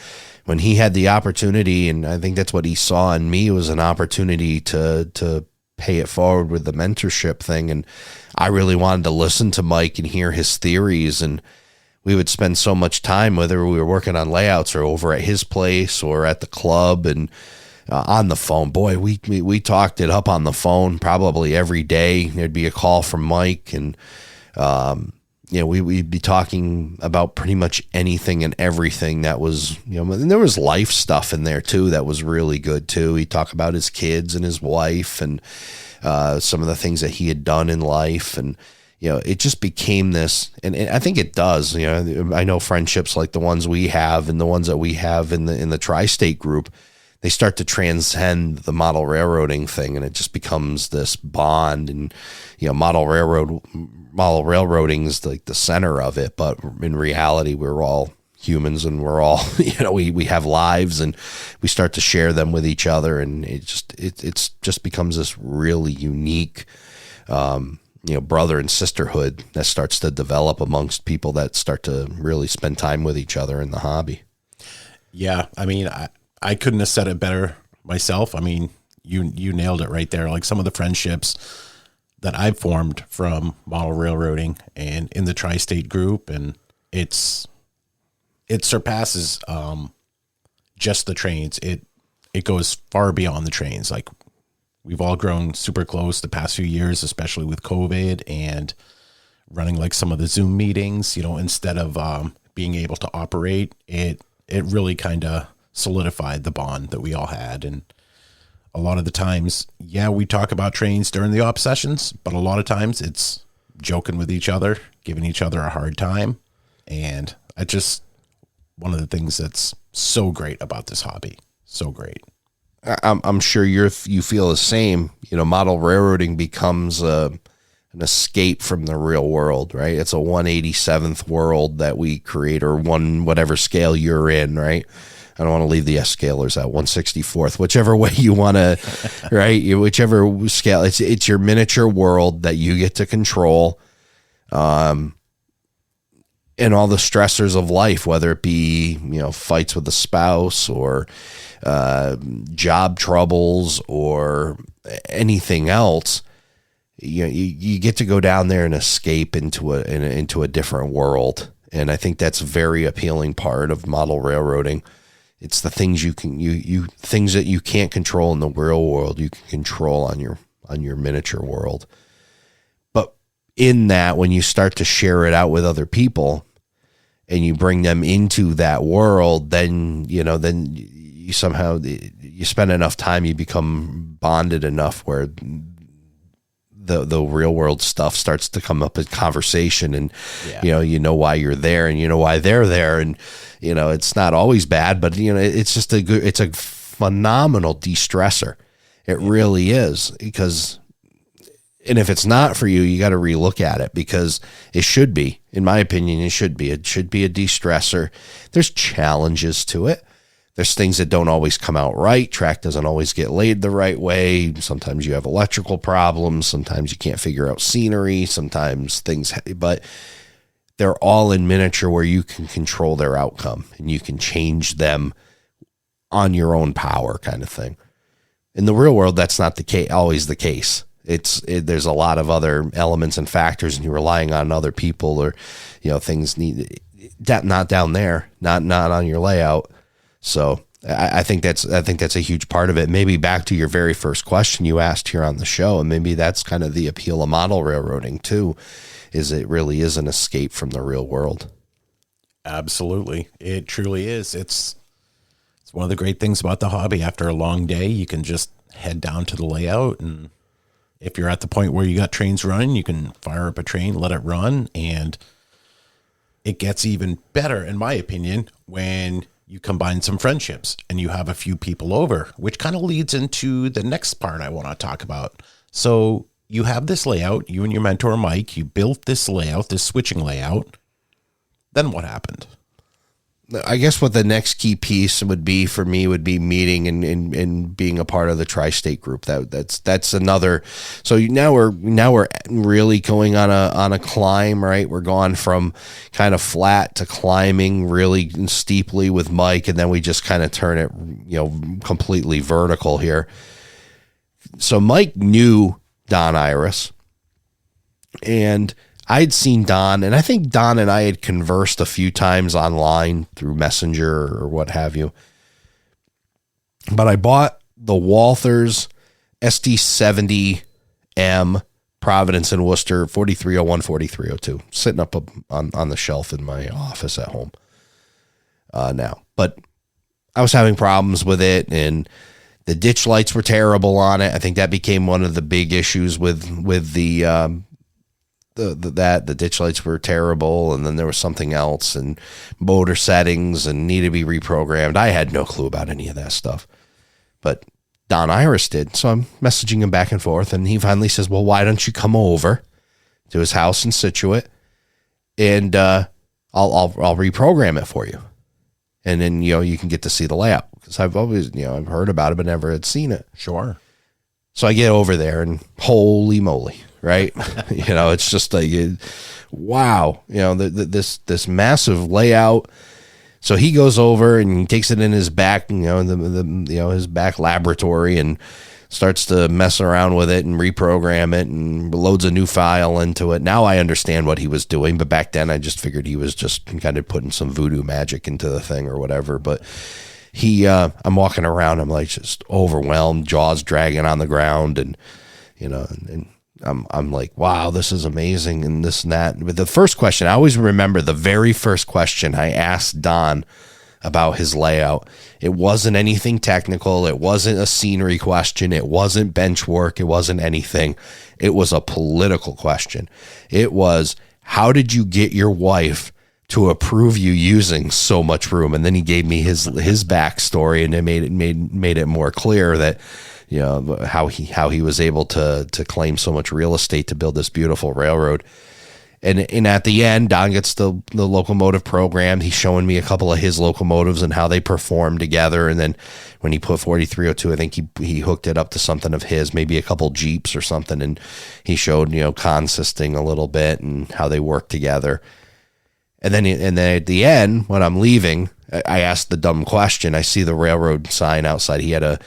Speaker 2: when he had the opportunity, and I think that's what he saw in me, was an opportunity to pay it forward with the mentorship thing. And I really wanted to listen to Mike and hear his theories. And we would spend so much time, whether we were working on layouts or over at his place or at the club and on the phone. Boy, we talked it up on the phone probably every day. There'd be a call from Mike, and we'd be talking about pretty much anything and everything that was, and there was life stuff in there too that was really good too. He'd talk about his kids and his wife and some of the things that he had done in life. And it just became this, and I think it does. I know friendships like the ones we have and the ones that we have in the tri-state group, they start to transcend the model railroading thing, and it just becomes this bond. And model railroading is like the center of it, but in reality, we're all humans, and we're all we have lives, and we start to share them with each other, and it just becomes this really unique brother and sisterhood that starts to develop amongst people that start to really spend time with each other in the hobby.
Speaker 1: Yeah. I mean, I couldn't have said it better myself. I mean, you nailed it right there. Like some of the friendships that I've formed from model railroading and in the tri-state group, and it surpasses, just the trains. It goes far beyond the trains. Like, we've all grown super close the past few years, especially with COVID and running like some of the Zoom meetings, instead of being able to operate, it really kind of solidified the bond that we all had. And a lot of the times, we talk about trains during the op sessions, but a lot of times it's joking with each other, giving each other a hard time. And it's just one of the things that's so great about this hobby. So great.
Speaker 2: I'm sure you feel the same. Model railroading becomes an escape from the real world, right? It's a 187th world that we create, or whatever scale you're in, right? I don't want to leave the S scalers at 164th, whichever way you want to, right? Whichever scale, it's your miniature world that you get to control, and all the stressors of life, whether it be, fights with a spouse or job troubles or anything else. You get to go down there and escape into a different world. And I think that's a very appealing part of model railroading. It's the things things that you can't control in the real world, you can control on your miniature world. But in that, when you start to share it out with other people and you bring them into that world, then you somehow, you spend enough time, you become bonded enough where the real world stuff starts to come up in conversation, and you know why you're there, and you know why they're there, and it's not always bad, but it's just it's a phenomenal de-stressor. It really is, because, and if it's not for you, you got to relook at it, because it should be, in my opinion, it should be a de-stressor. There's challenges to it. There's things that don't always come out right. Track doesn't always get laid the right way. Sometimes you have electrical problems. Sometimes you can't figure out scenery. Sometimes things, but they're all in miniature where you can control their outcome and you can change them on your own power kind of thing. In the real world, that's not always the case. There's a lot of other elements and factors, and you're relying on other people, or things need that not down there, not on your layout. So I think that's a huge part of it. Maybe back to your very first question you asked here on the show, and maybe that's kind of the appeal of model railroading too, is it really is an escape from the real world.
Speaker 1: Absolutely. It truly is. It's one of the great things about the hobby. After a long day, you can just head down to the layout, and if you're at the point where you got trains running, you can fire up a train, let it run, and it gets even better, in my opinion, when you combine some friendships and you have a few people over, which kind of leads into the next part I want to talk about. So you have this layout, you and your mentor, Mike, you built this layout, this switching layout. Then what happened?
Speaker 2: I guess what the next key piece would be for me would be meeting and being a part of the tri-state group. That's another. So now we're really going on a climb, right? We're going from kind of flat to climbing really steeply with Mike, and then we just kind of turn it, completely vertical here. So Mike knew Don Iris, and I'd seen Don, and I think Don and I had conversed a few times online through Messenger or what have you. But I bought the Walthers SD70M Providence and Worcester 4301, 4302, sitting up on the shelf in my office at home now. But I was having problems with it, and the ditch lights were terrible on it. I think that became one of the big issues with the ditch lights were terrible, and then there was something else, and motor settings, and needed to be reprogrammed. I had no clue about any of that stuff, but Don Iris did. So I'm messaging him back and forth, and he finally says, well, why don't you come over to his house in Scituate, and I'll reprogram it for you, and then you can get to see the layout, because I've always I've heard about it but never had seen it.
Speaker 1: Sure.
Speaker 2: So I get over there, and holy moly, right? It's just like, wow, this massive layout. So he goes over and he takes it in his back, his back laboratory, and starts to mess around with it and reprogram it and loads a new file into it. Now I understand what he was doing, but back then I just figured he was just kind of putting some voodoo magic into the thing or whatever. But I'm walking around, I'm like just overwhelmed, jaws dragging on the ground, and I'm like, wow, this is amazing, and this and that. But the first question, I always remember the very first question I asked Don about his layout. It wasn't anything technical. It wasn't a scenery question. It wasn't bench work. It wasn't anything. It was a political question. It was, how did you get your wife to approve you using so much room? And then he gave me his backstory, and it made it more clear that how he was able to claim so much real estate to build this beautiful railroad. And at the end, Don gets the locomotive programmed. He's showing me a couple of his locomotives and how they perform together. And then when he put 4302, I think he hooked it up to something of his, maybe a couple Jeeps or something. And he showed, consisting a little bit and how they work together. And then at the end, when I'm leaving, I asked the dumb question. I see the railroad sign outside. He had a,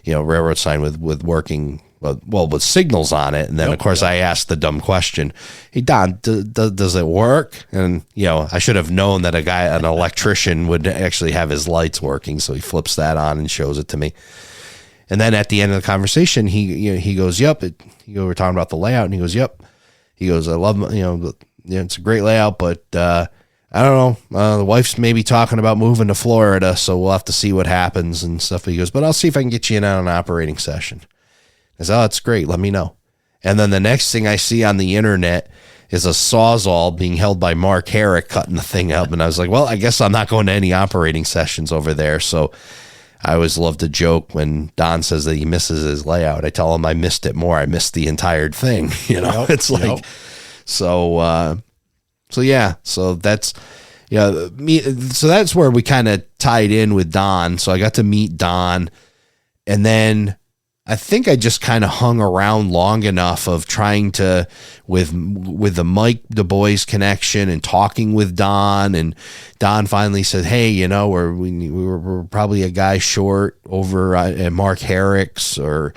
Speaker 2: railroad sign with working, with signals on it. And then, of course, I asked the dumb question, hey, Don, does it work? And, I should have known that an electrician would actually have his lights working. So he flips that on and shows it to me. And then at the end of the conversation, he goes, yep. We're talking about the layout, and he goes, yep. He goes, I love, it's a great layout, but I don't know. The wife's maybe talking about moving to Florida, so we'll have to see what happens and stuff. He goes, but I'll see if I can get you in on an operating session. I said, oh, that's great. Let me know. And then the next thing I see on the internet is a Sawzall being held by Mark Herrick cutting the thing up. And I was like, well, I guess I'm not going to any operating sessions over there. So I always love to joke when Don says that he misses his layout. I tell him I missed it more. I missed the entire thing. It's like, So yeah, so that's so that's where we kind of tied in with Don. So I got to meet Don, and then I think I just kind of hung around long enough of trying to, with the Mike Du Bois connection and talking with Don, and Don finally said, hey, we're probably a guy short over at Mark Herrick's or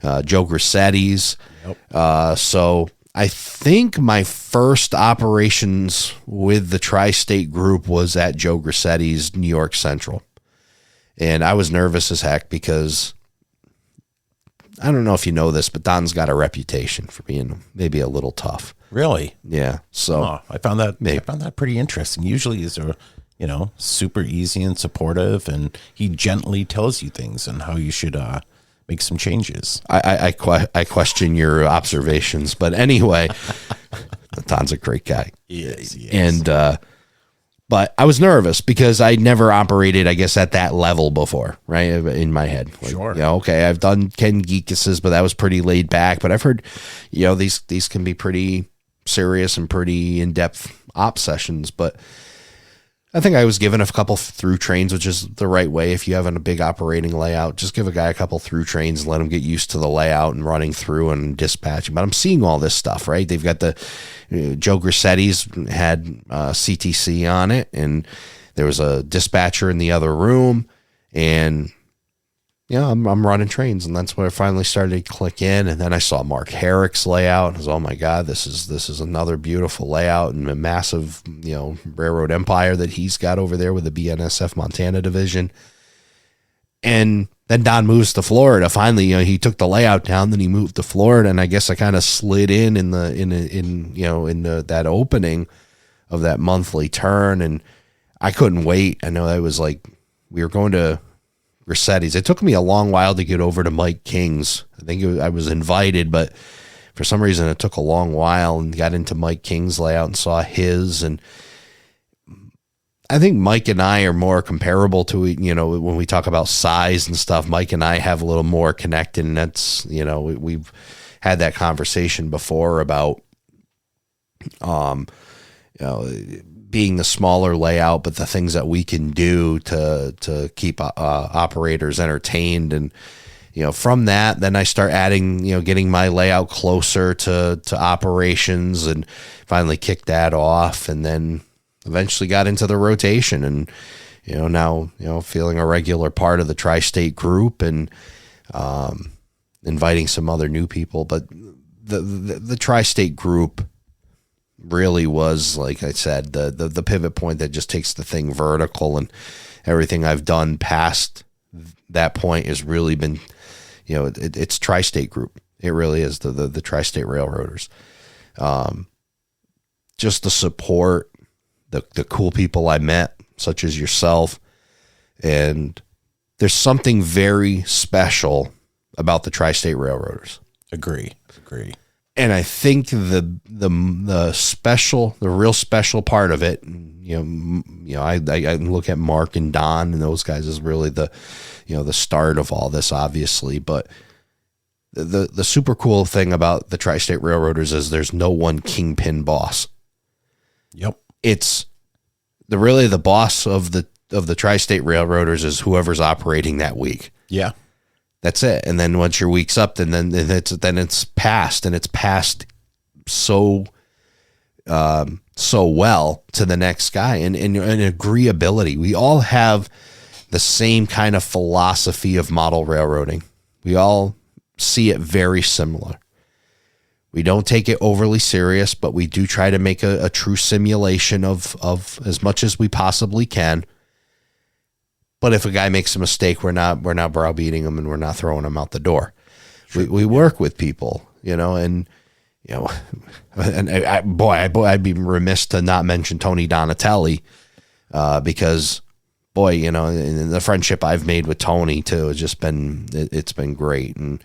Speaker 2: Joe Grissetti's. Yep. So I think my first operations with the Tri-State group was at Joe Grissetti's New York Central. And I was nervous as heck because I don't know if you know this, but Don's got a reputation for being maybe a little tough.
Speaker 1: Really?
Speaker 2: Yeah. So
Speaker 1: I found that pretty interesting. Usually he's super easy and supportive, and he gently tells you things and how you should make some changes.
Speaker 2: I question your observations, but anyway, Don's a great guy.
Speaker 1: Yes.
Speaker 2: And but I was nervous because I never operated, I guess, at that level before, right? In my head.
Speaker 1: Sure.
Speaker 2: Okay, I've done Ken Geekis's, but that was pretty laid back. But I've heard, these can be pretty serious and pretty in-depth op sessions. But I think I was given a couple through trains, which is the right way. If you have a big operating layout, just give a guy a couple through trains and let him get used to the layout and running through and dispatching. But I'm seeing all this stuff, right? They've got the Joe Grissetti's had CTC on it, and there was a dispatcher in the other room, and I'm running trains, and that's where I finally started to click in. And then I saw Mark Herrick's layout, and I was, oh my God, this is another beautiful layout and a massive, railroad empire that he's got over there with the BNSF Montana division. And then Don moves to Florida. Finally, he took the layout down, then he moved to Florida, and I guess I kind of slid in that opening of that monthly turn, and I couldn't wait. I know that was like we were going to Grissetti's. It took me a long while to get over to Mike King's. I think I was invited, but for some reason it took a long while, and got into Mike King's layout and saw his. And I think Mike and I are more comparable to, when we talk about size and stuff. Mike and I have a little more connected, and that's, we've had that conversation before about, being the smaller layout, but the things that we can do to keep operators entertained. And, from that, then I start adding, getting my layout closer to operations, and finally kicked that off. And then eventually got into the rotation, and, now, feeling a regular part of the Tri-State group, and inviting some other new people. But the Tri-State group really was, like I said, the pivot point that just takes the thing vertical, and everything I've done past that point has really been, it's Tri-State group. It really is the Tri-State Railroaders. Just the support, the cool people I met, such as yourself. And there's something very special about the Tri-State Railroaders.
Speaker 1: Agree.
Speaker 2: And I think the real special part of it, I look at Mark and Don and those guys as really the start of all this, obviously. But the super cool thing about the Tri-State Railroaders is there's no one kingpin boss.
Speaker 1: Yep.
Speaker 2: It's the boss of the Tri-State Railroaders is whoever's operating that week.
Speaker 1: Yeah.
Speaker 2: That's it. And then once your week's up, then it's passed, and it's passed so well to the next guy, and agreeability. We all have the same kind of philosophy of model railroading. We all see it very similar. We don't take it overly serious, but we do try to make a true simulation of as much as we possibly can. But if a guy makes a mistake, we're not browbeating him, and we're not throwing him out the door. Sure. We work with people, and I'd be remiss to not mention Tony Donatelli, because the friendship I've made with Tony too has just been, it's been great. And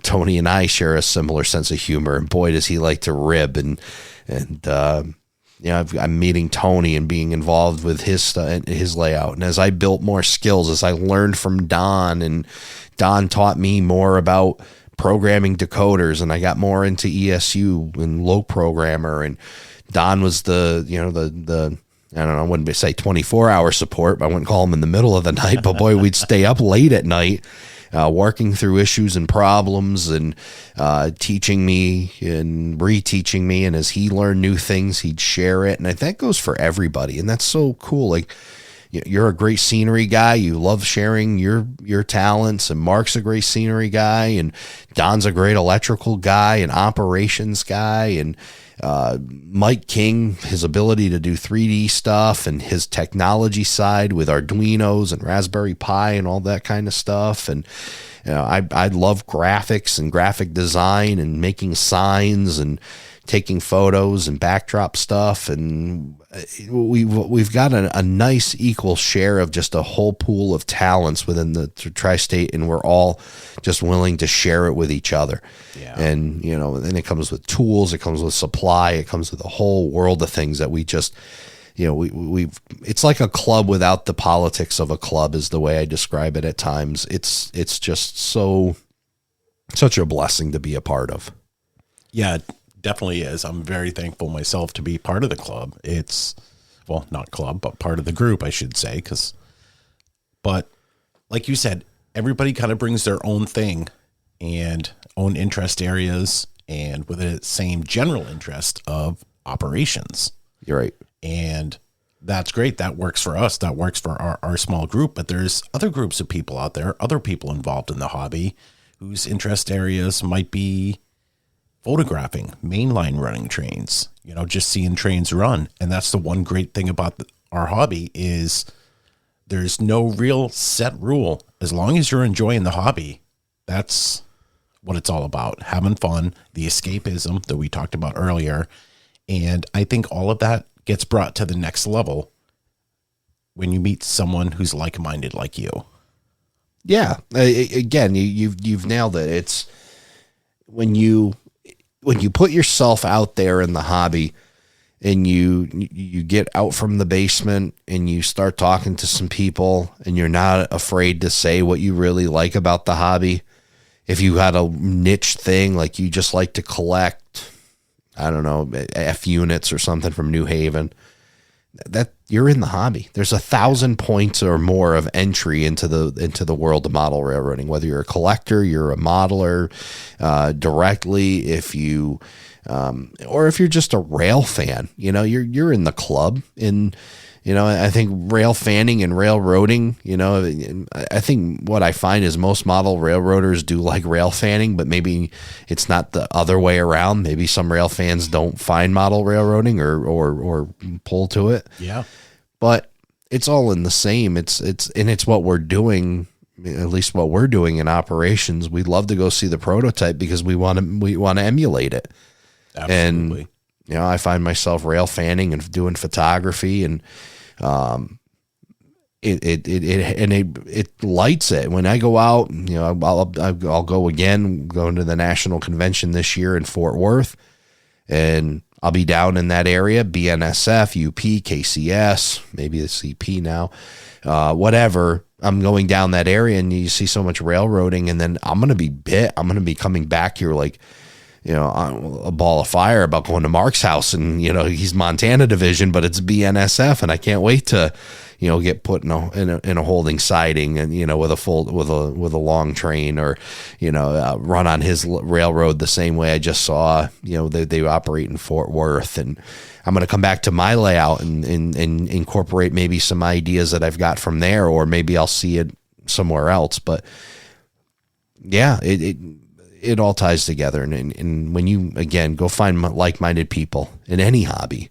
Speaker 2: Tony and I share a similar sense of humor, and boy, does he like to rib. And I'm meeting Tony and being involved with his layout. And as I built more skills, as I learned from Don, and Don taught me more about programming decoders, and I got more into ESU and low programmer. And Don was the I don't know, I wouldn't say 24-hour support, but I wouldn't call him in the middle of the night, but boy, we'd stay up late at night working through issues and problems, and teaching me and reteaching me. And as he learned new things, he'd share it. And that goes for everybody. And that's so cool. Like, you're a great scenery guy. You love sharing your talents, and Mark's a great scenery guy, and Don's a great electrical guy and operations guy, and Mike King, his ability to do 3D stuff and his technology side with Arduinos and Raspberry Pi and all that kind of stuff. And I love graphics and graphic design and making signs and taking photos and backdrop stuff. And we've got a nice equal share of just a whole pool of talents within the tri-state, and we're all just willing to share it with each other. Yeah. And, then it comes with tools, it comes with supply, it comes with a whole world of things that we just, it's like a club without the politics of a club is the way I describe it at times. It's just such a blessing to be a part of.
Speaker 1: Yeah, definitely is. I'm very thankful myself to be part of the club. It's, well, not club, but part of the group, I should say. But like you said, everybody kind of brings their own thing and own interest areas, and with the same general interest of operations.
Speaker 2: You're right.
Speaker 1: And that's great. That works for us. That works for our small group. But there's other groups of people out there, other people involved in the hobby, whose interest areas might be photographing, mainline running trains, just seeing trains run. And that's the one great thing about our hobby is there's no real set rule. As long as you're enjoying the hobby, that's what it's all about. Having fun, the escapism that we talked about earlier. And I think all of that gets brought to the next level when you meet someone who's like-minded like you.
Speaker 2: Yeah. Again, you've nailed it. It's when you put yourself out there in the hobby, and you get out from the basement and you start talking to some people, and you're not afraid to say what you really like about the hobby. If you had a niche thing, like you just like to collect, I don't know, F units or something from New Haven, that you're in the hobby. There's 1,000 points or more of entry into the world of model railroading, whether you're a collector, you're a modeler, directly, if you, or if you're just a rail fan, you're in the club. And, I think rail fanning and railroading, I think what I find is most model railroaders do like rail fanning, but maybe it's not the other way around. Maybe some rail fans don't find model railroading or pull to it.
Speaker 1: Yeah.
Speaker 2: But it's all in the same. It's what we're doing, at least what we're doing in operations. We'd love to go see the prototype because we want to emulate it.
Speaker 1: Absolutely.
Speaker 2: And, I find myself rail fanning and doing photography, and it lights it. When I go out, I'll go again, going to the national convention this year in Fort Worth, and I'll be down in that area, BNSF, UP, KCS, maybe the CP now, whatever. I'm going down that area, and you see so much railroading, and then I'm going to be bit. I'm going to be coming back here like, a ball of fire about going to Mark's house, and, he's Montana division, but it's BNSF, and I can't wait to, get put in a holding siding, and, with a long train, or, run on his railroad the same way I just saw, they operate in Fort Worth. And I'm going to come back to my layout and incorporate maybe some ideas that I've got from there, or maybe I'll see it somewhere else. But yeah, it all ties together. And when you, again, go find like-minded people in any hobby,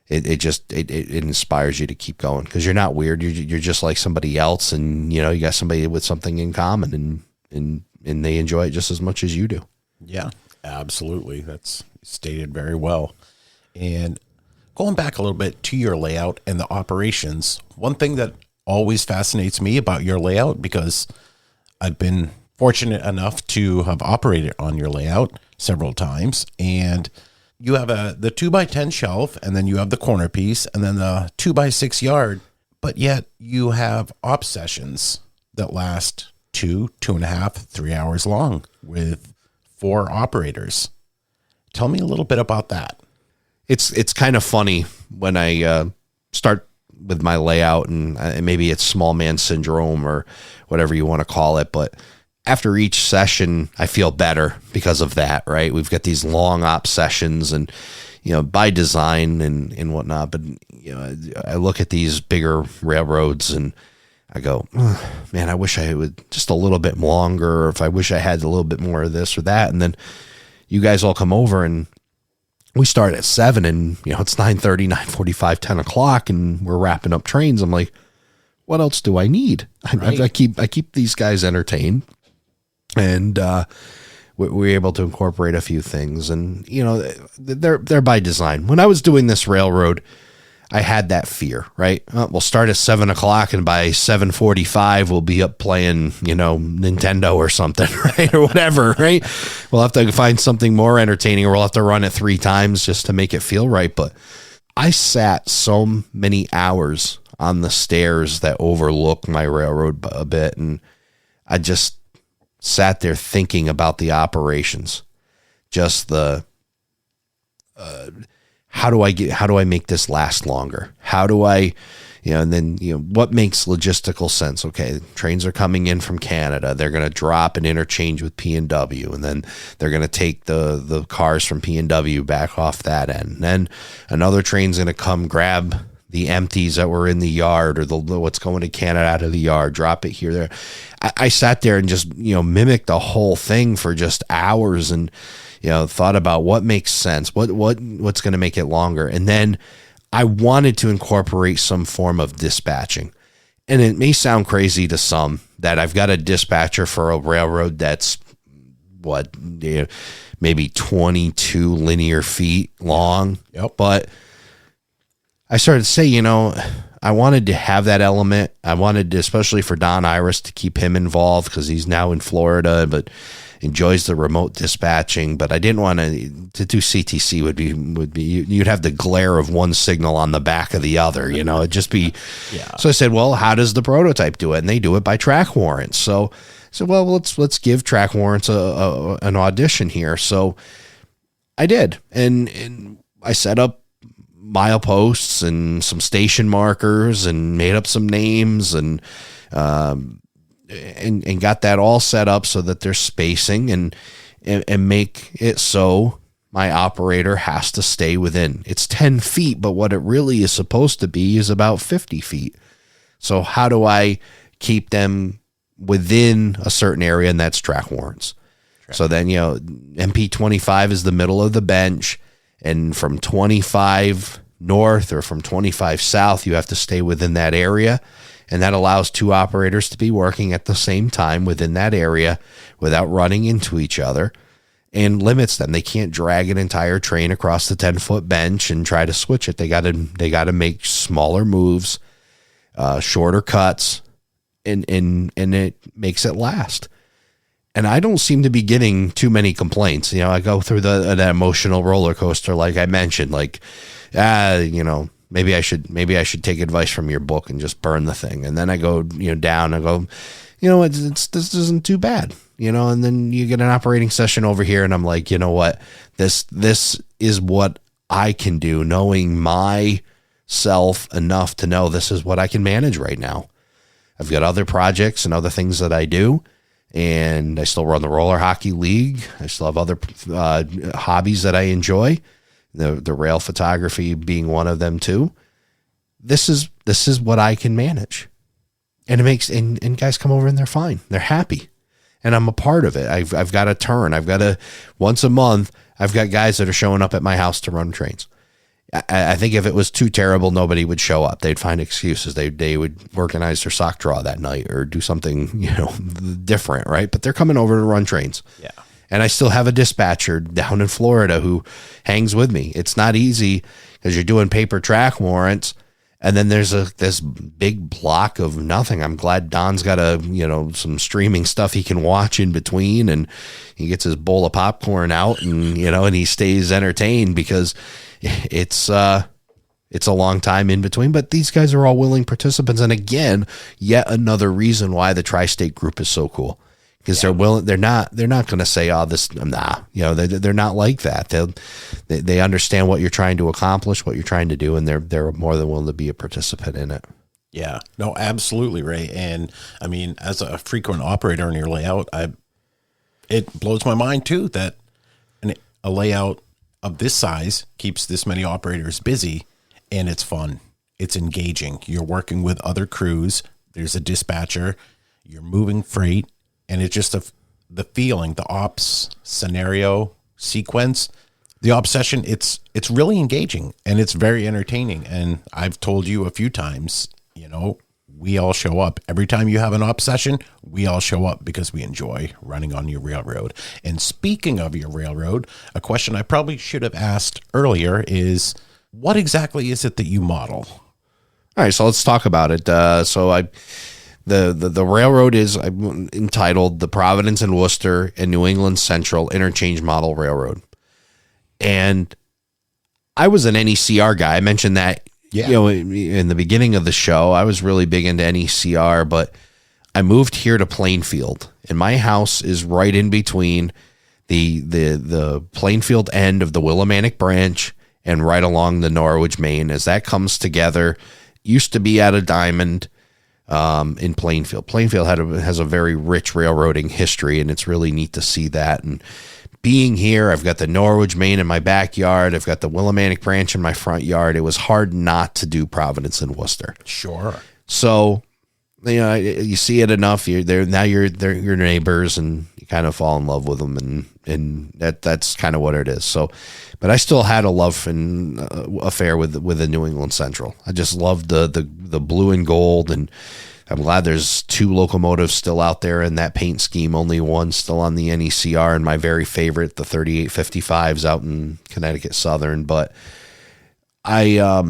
Speaker 2: it inspires you to keep going, because you're not weird. You're just like somebody else, and you got somebody with something in common, and they enjoy it just as much as you do.
Speaker 1: Yeah, absolutely. That's stated very well. And going back a little bit to your layout and the operations, one thing that always fascinates me about your layout, because I've been fortunate enough to have operated on your layout several times, and you have the 2x10 shelf, and then you have the corner piece, and then the 2x6 yard, but yet you have op sessions that last 2.5, 3 hours long with 4 operators. Tell me a little bit about that.
Speaker 2: It's kind of funny when I start with my layout, and maybe it's small man syndrome or whatever you want to call it, but after each session, I feel better because of that, right? We've got these long op sessions and, by design and whatnot. But, I look at these bigger railroads and I go, oh, man, I wish I would just a little bit longer, or if I wish I had a little bit more of this or that. And then you guys all come over and we start at 7 and, it's 9:30, 9:45, 10 o'clock and we're wrapping up trains. I'm like, what else do I need?
Speaker 1: Right.
Speaker 2: I keep these guys entertained, and we're able to incorporate a few things, and they're by design. When I was doing this railroad, I had that fear, right? We'll start at 7 o'clock, and by 7:45, we'll be up playing, Nintendo or something, right, or whatever, right? We'll have to find something more entertaining, or we'll have to run it 3 times just to make it feel right. But I sat so many hours on the stairs that overlook my railroad a bit, and I just sat there thinking about the operations, just the how do I make this last longer? How do I, and then what makes logistical sense? Okay, trains are coming in from Canada. They're going to drop an interchange with P&W, and then they're going to take the cars from P&W back off that end. And then another train's going to come grab the empties that were in the yard, or what's going to Canada out of the yard, drop it here, there. I sat there and just, mimicked the whole thing for just hours, and, thought about what makes sense, what's going to make it longer. And then I wanted to incorporate some form of dispatching. And it may sound crazy to some that I've got a dispatcher for a railroad that's maybe 22 linear feet long.
Speaker 1: Yep.
Speaker 2: But I started to say, I wanted to have that element. I wanted to, especially for Don Iris, to keep him involved because he's now in Florida, but enjoys the remote dispatching. But I didn't want to do CTC would be you'd have the glare of one signal on the back of the other, it'd just be.
Speaker 1: Yeah.
Speaker 2: So I said, well, how does the prototype do it? And they do it by track warrants. So well, let's give track warrants an audition here. So I did, and I set up mileposts and some station markers and made up some names and got that all set up so that there's spacing and make it so my operator has to stay within. It's 10 feet, but what it really is supposed to be is about 50 feet. So how do I keep them within a certain area? And that's track warrants. So then, MP 25 is the middle of the bench. And from 25 north or from 25 south, you have to stay within that area. And that allows 2 operators to be working at the same time within that area without running into each other, and limits them. They can't drag an entire train across the 10-foot bench and try to switch it. They got to make smaller moves, shorter cuts, and it makes it last. And I don't seem to be getting too many complaints. I go through that emotional roller coaster, like I mentioned, like, maybe I should take advice from your book and just burn the thing. And then I go, down and go, this isn't too bad, and then you get an operating session over here. And I'm like, what, this is what I can do, knowing myself enough to know this is what I can manage right now. I've got other projects and other things that I do. And I still run the roller hockey league. I still have other hobbies that I enjoy. The rail photography being one of them too. This is what I can manage, and it makes and guys come over and they're fine. They're happy, and I'm a part of it. I've got a turn. Once a month. I've got guys that are showing up at my house to run trains. I think if it was too terrible, nobody would show up. They'd find excuses. They would organize their sock draw that night or do something, different, right? But they're coming over to run trains. Yeah. And I still have a dispatcher down in Florida who hangs with me. It's not easy because you're doing paper track warrants, and then there's this big block of nothing. I'm glad Don's got some streaming stuff he can watch in between, and he gets his bowl of popcorn out, and and he stays entertained because it's a long time in between. But these guys are all willing participants, and again, yet another reason why the Tri-State group is so cool. Because they're willing, they're not going to say, "Oh, this, nah." They're not like that. They understand what you're trying to accomplish, what you're trying to do, and they're more than willing to be a participant in it.
Speaker 1: Yeah, no, absolutely, Ray. And I mean, as a frequent operator in your layout, it blows my mind too that a layout of this size keeps this many operators busy, and it's fun. It's engaging. You're working with other crews. There's a dispatcher. You're moving freight, and it's just the feeling, the ops scenario sequence, the ops session. It's really engaging, and it's very entertaining. And I've told you a few times, we all show up. Every time you have an ops session, we all show up because we enjoy running on your railroad. And speaking of your railroad, a question I probably should have asked earlier is, what exactly is it that you model?
Speaker 2: All right, so let's talk about it. The railroad is entitled the Providence and Worcester and New England Central Interchange Model Railroad. And I was an NECR guy. I mentioned that. Yeah. In the beginning of the show, I was really big into NECR, but I moved here to Plainfield, and my house is right in between the Plainfield end of the Willimantic branch and right along the Norwich Main. As that comes together, used to be at a diamond in Plainfield. Plainfield has a very rich railroading history, and it's really neat to see that. And being here, I've got the Norwich Main in my backyard. I've got the Willimantic branch in my front yard. It was hard not to do Providence and Worcester.
Speaker 1: Sure.
Speaker 2: So, you see it enough. They're your neighbors, and you kind of fall in love with them, and that's kind of what it is. So, but I still had a love and affair with the New England Central. I just loved the blue and gold, and I'm glad there's 2 locomotives still out there in that paint scheme. Only one still on the NECR, and my very favorite, the 3855s out in Connecticut Southern. But I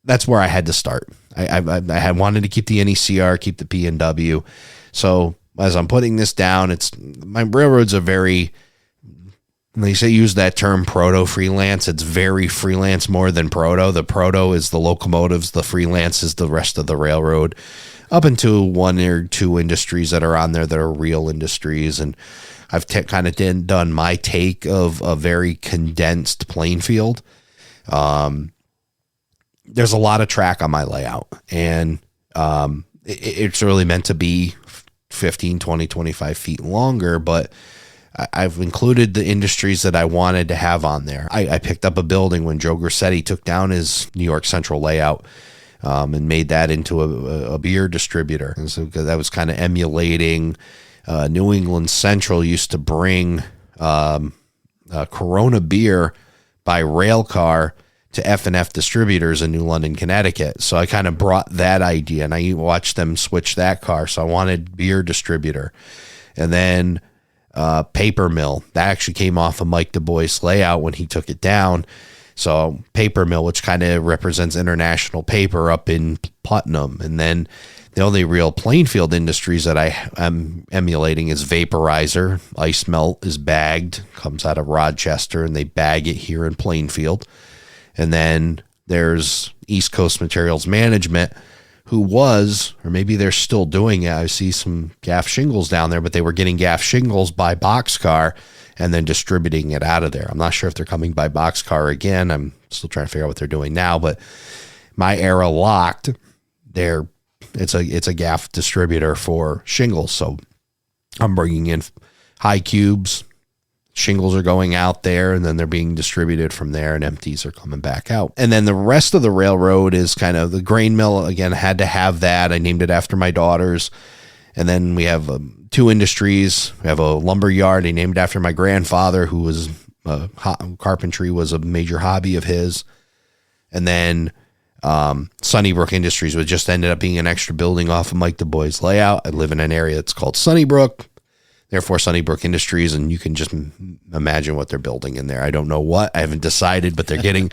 Speaker 2: that's where I had to start. I had wanted to keep the NECR, keep the P&W. So as I'm putting this down, my railroads are very, they say use that term proto freelance. It's very freelance more than proto. The proto is the locomotives. The freelance is the rest of the railroad, up into 1 or 2 industries that are on there that are real industries. And I've kind of done my take of a very condensed Plainfield. There's a lot of track on my layout, and it's really meant to be 15, 20, 25 feet longer, but I've included the industries that I wanted to have on there. I picked up a building when Joe Grassetti took down his New York Central layout and made that into a beer distributor. And so that was kind of emulating New England Central used to bring Corona beer by rail car to F&F distributors in New London, Connecticut. So I kind of brought that idea, and I watched them switch that car. So I wanted beer distributor. And then paper mill, that actually came off of Mike Du Bois' layout when he took it down. So paper mill, which kind of represents International Paper up in Putnam. And then the only real Plainfield industries that I am emulating is vaporizer. Ice melt is bagged, comes out of Rochester, and they bag it here in Plainfield. And then there's East Coast Materials Management, who was, or maybe they're still doing it. I see some gaff shingles down there, but they were getting gaff shingles by boxcar and then distributing it out of there. I'm not sure if they're coming by boxcar again. I'm still trying to figure out what they're doing now, but my era locked. It's a gaff distributor for shingles. So I'm bringing in high cubes. Shingles are going out there, and then they're being distributed from there, and empties are coming back out. And then the rest of the railroad is kind of the grain mill. Again, had to have that. I named it after my daughters. And then we have 2 industries. We have a lumber yard. I named it after my grandfather, who was carpentry was a major hobby of his. And then Sunnybrook Industries, which just ended up being an extra building off of Mike Du Bois' layout. I live in an area that's called Sunnybrook. Therefore, Sunnybrook Industries, and you can just imagine what they're building in there. I don't know what. I haven't decided, but they're getting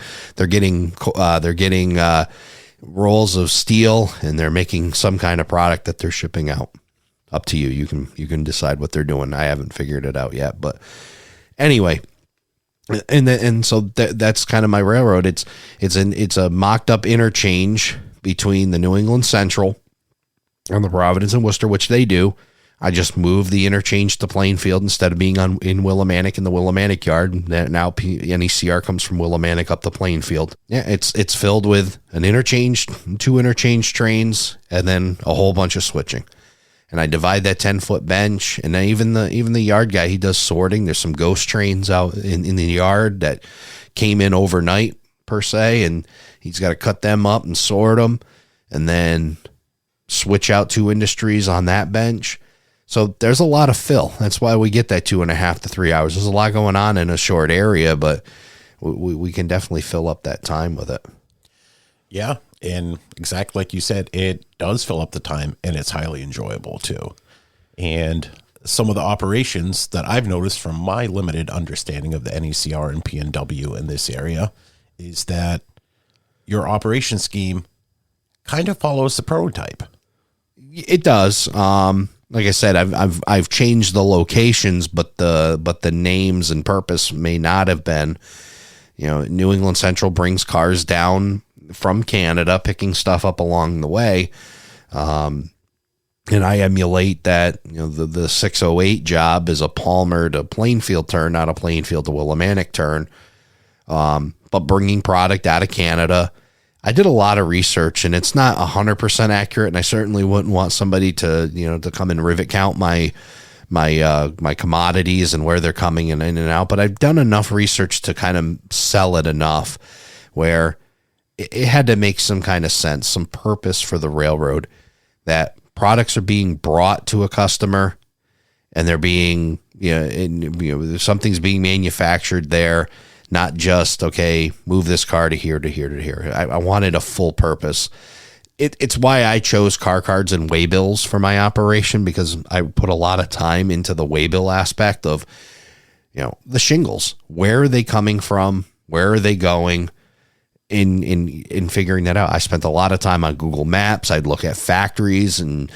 Speaker 2: rolls of steel, and they're making some kind of product that they're shipping out. Up to you. You can decide what they're doing. I haven't figured it out yet, but anyway. And so that's kind of my railroad. It's a mocked up interchange between the New England Central and the Providence and Worcester, which they do. I just moved the interchange to Plainfield instead of being in Willimantic in the Willimantic yard. Now NECR comes from Willimantic up to Plainfield. Yeah, it's filled with an interchange, 2 interchange trains, and then a whole bunch of switching. And I divide that 10-foot bench, and then even the yard guy, he does sorting. There's some ghost trains out in the yard that came in overnight per se, and he's got to cut them up and sort them, and then switch out 2 industries on that bench. So there's a lot of fill. That's why we get that 2.5 to 3 hours. There's a lot going on in a short area, but we can definitely fill up that time with it.
Speaker 1: Yeah. And exactly like you said, it does fill up the time, and it's highly enjoyable too. And some of the operations that I've noticed from my limited understanding of the NECR and PNW in this area is that your operation scheme kind of follows the prototype.
Speaker 2: It does. Like I said, I've changed the locations, but the names and purpose may not have been. New England Central brings cars down from Canada, picking stuff up along the way, and I emulate that. The 608 job is a Palmer to Plainfield turn, not a Plainfield to Willimantic turn, but bringing product out of Canada. I did a lot of research, and it's not 100% accurate, and I certainly wouldn't want somebody to come and rivet count my commodities and where they're coming in and out. But I've done enough research to kind of sell it enough where it had to make some kind of sense, some purpose for the railroad, that products are being brought to a customer, and they're being something's being manufactured there. Not just, okay, move this car to here, to here, to here. I wanted a full purpose. It's why I chose car cards and waybills for my operation, because I put a lot of time into the waybill aspect of, the shingles. Where are they coming from? Where are they going? In figuring that out. I spent a lot of time on Google Maps. I'd look at factories and,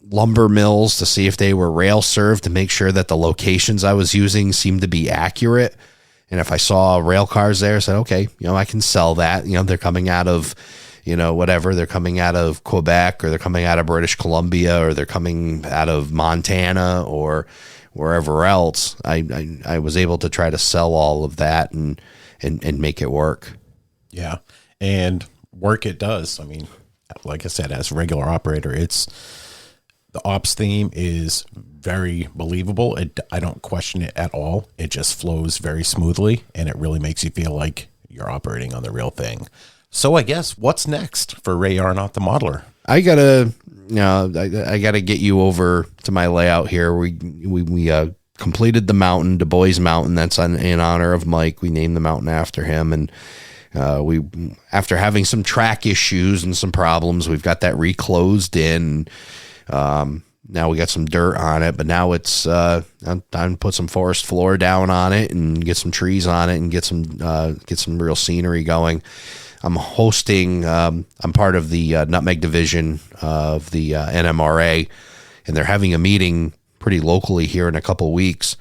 Speaker 2: lumber mills to see if they were rail served, to make sure that the locations I was using seemed to be accurate. And if I saw rail cars there, I said, okay, I can sell that. They're coming out of, whatever. They're coming out of Quebec, or they're coming out of British Columbia, or they're coming out of Montana, or wherever else. I was able to try to sell all of that and make it work. Yeah.
Speaker 1: And work it does. I mean, like I said, as a regular operator, the ops theme is very believable. I don't question it at all. It just flows very smoothly, and it really makes you feel like you're operating on the real thing. So I guess what's next for Ray Arnott, the modeler?
Speaker 2: I gotta get you over to my layout here. We completed the mountain, Du Bois Mountain. That's in honor of Mike. We named the mountain after him, and after having some track issues and some problems, we've got that reclosed in. Now we got some dirt on it, but now it's time to put some forest floor down on it and get some trees on it and get some real scenery going. I'm hosting. I'm part of the Nutmeg division of the NMRA, and they're having a meeting pretty locally here in a couple of weeks.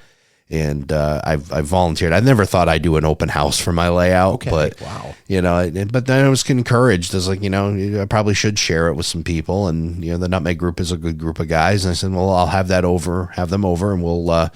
Speaker 2: And I've volunteered. I never thought I'd do an open house for my layout, but
Speaker 1: wow,
Speaker 2: but then I was encouraged. I was like, I probably should share it with some people. And the Nutmeg group is a good group of guys. And I said, well, I'll have them over, and we'll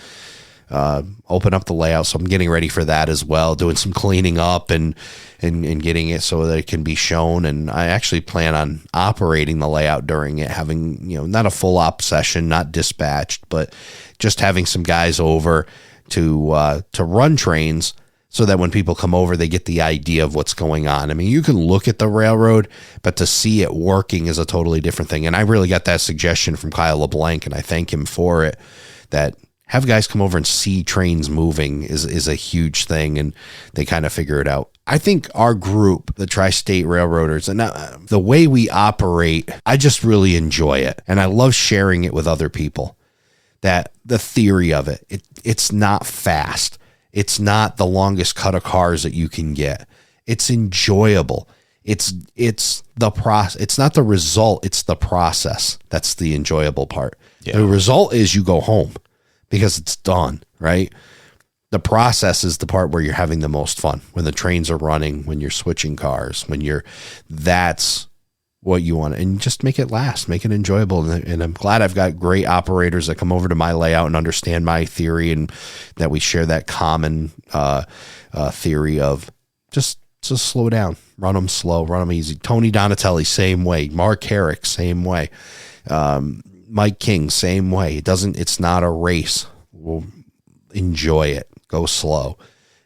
Speaker 2: open up the layout. So I'm getting ready for that as well, doing some cleaning up and getting it so that it can be shown. And I actually plan on operating the layout during it, having not a full op session, not dispatched, but just having some guys over to run trains, so that when people come over, they get the idea of what's going on. I mean, you can look at the railroad, but to see it working is a totally different thing. And I really got that suggestion from Kyle LeBlanc, and I thank him for it, that have guys come over and see trains moving is a huge thing, and they kind of figure it out. I think our group, the Tri-State Railroaders, and the way we operate, I just really enjoy it. And I love sharing it with other people. That the theory of it's not fast. It's not the longest cut of cars that you can get. It's enjoyable. It's the process. It's not the result. It's the process. That's the enjoyable part. Yeah. The result is you go home because it's done, right? The process is the part where you're having the most fun, when the trains are running, when you're switching cars, that's what you want, and just make it last, make it enjoyable. And I'm glad I've got great operators that come over to my layout and understand my theory, and that we share that common theory of just slow down, run them slow, run them easy. Tony Donatelli, same way. Mark Herrick, same way. Mike King, same way. It's not a race. Well, enjoy it. Go slow.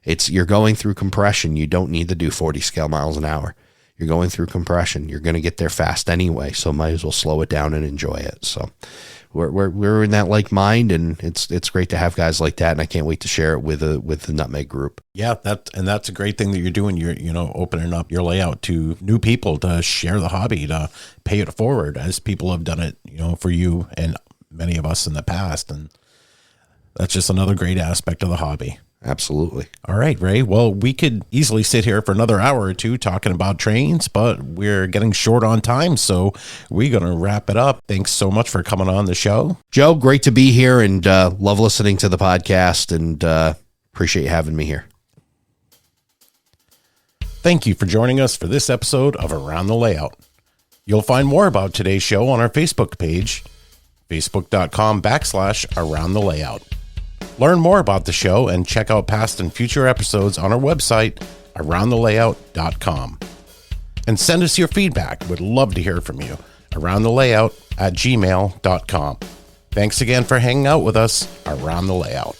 Speaker 2: You're going through compression. You don't need to do 40 scale miles an hour. You're going through compression. You're going to get there fast anyway, so might as well slow it down and enjoy it. So we're in that like mind, and it's great to have guys like that, and I can't wait to share it with the Nutmeg Group.
Speaker 1: Yeah, that's a great thing that you're doing. You're opening up your layout to new people to share the hobby, to pay it forward, as people have done it, for you and many of us in the past, and that's just another great aspect of the hobby.
Speaker 2: Absolutely.
Speaker 1: All right, Ray. Well, we could easily sit here for another hour or two talking about trains, but we're getting short on time, so we're going to wrap it up. Thanks so much for coming on the show.
Speaker 2: Joe, great to be here, and love listening to the podcast, and appreciate you having me here.
Speaker 1: Thank you for joining us for this episode of Around the Layout. You'll find more about today's show on our Facebook page, facebook.com/Around the Layout. Learn more about the show and check out past and future episodes on our website, aroundthelayout.com. And send us your feedback. We'd love to hear from you. aroundthelayout@gmail.com. Thanks again for hanging out with us around the layout.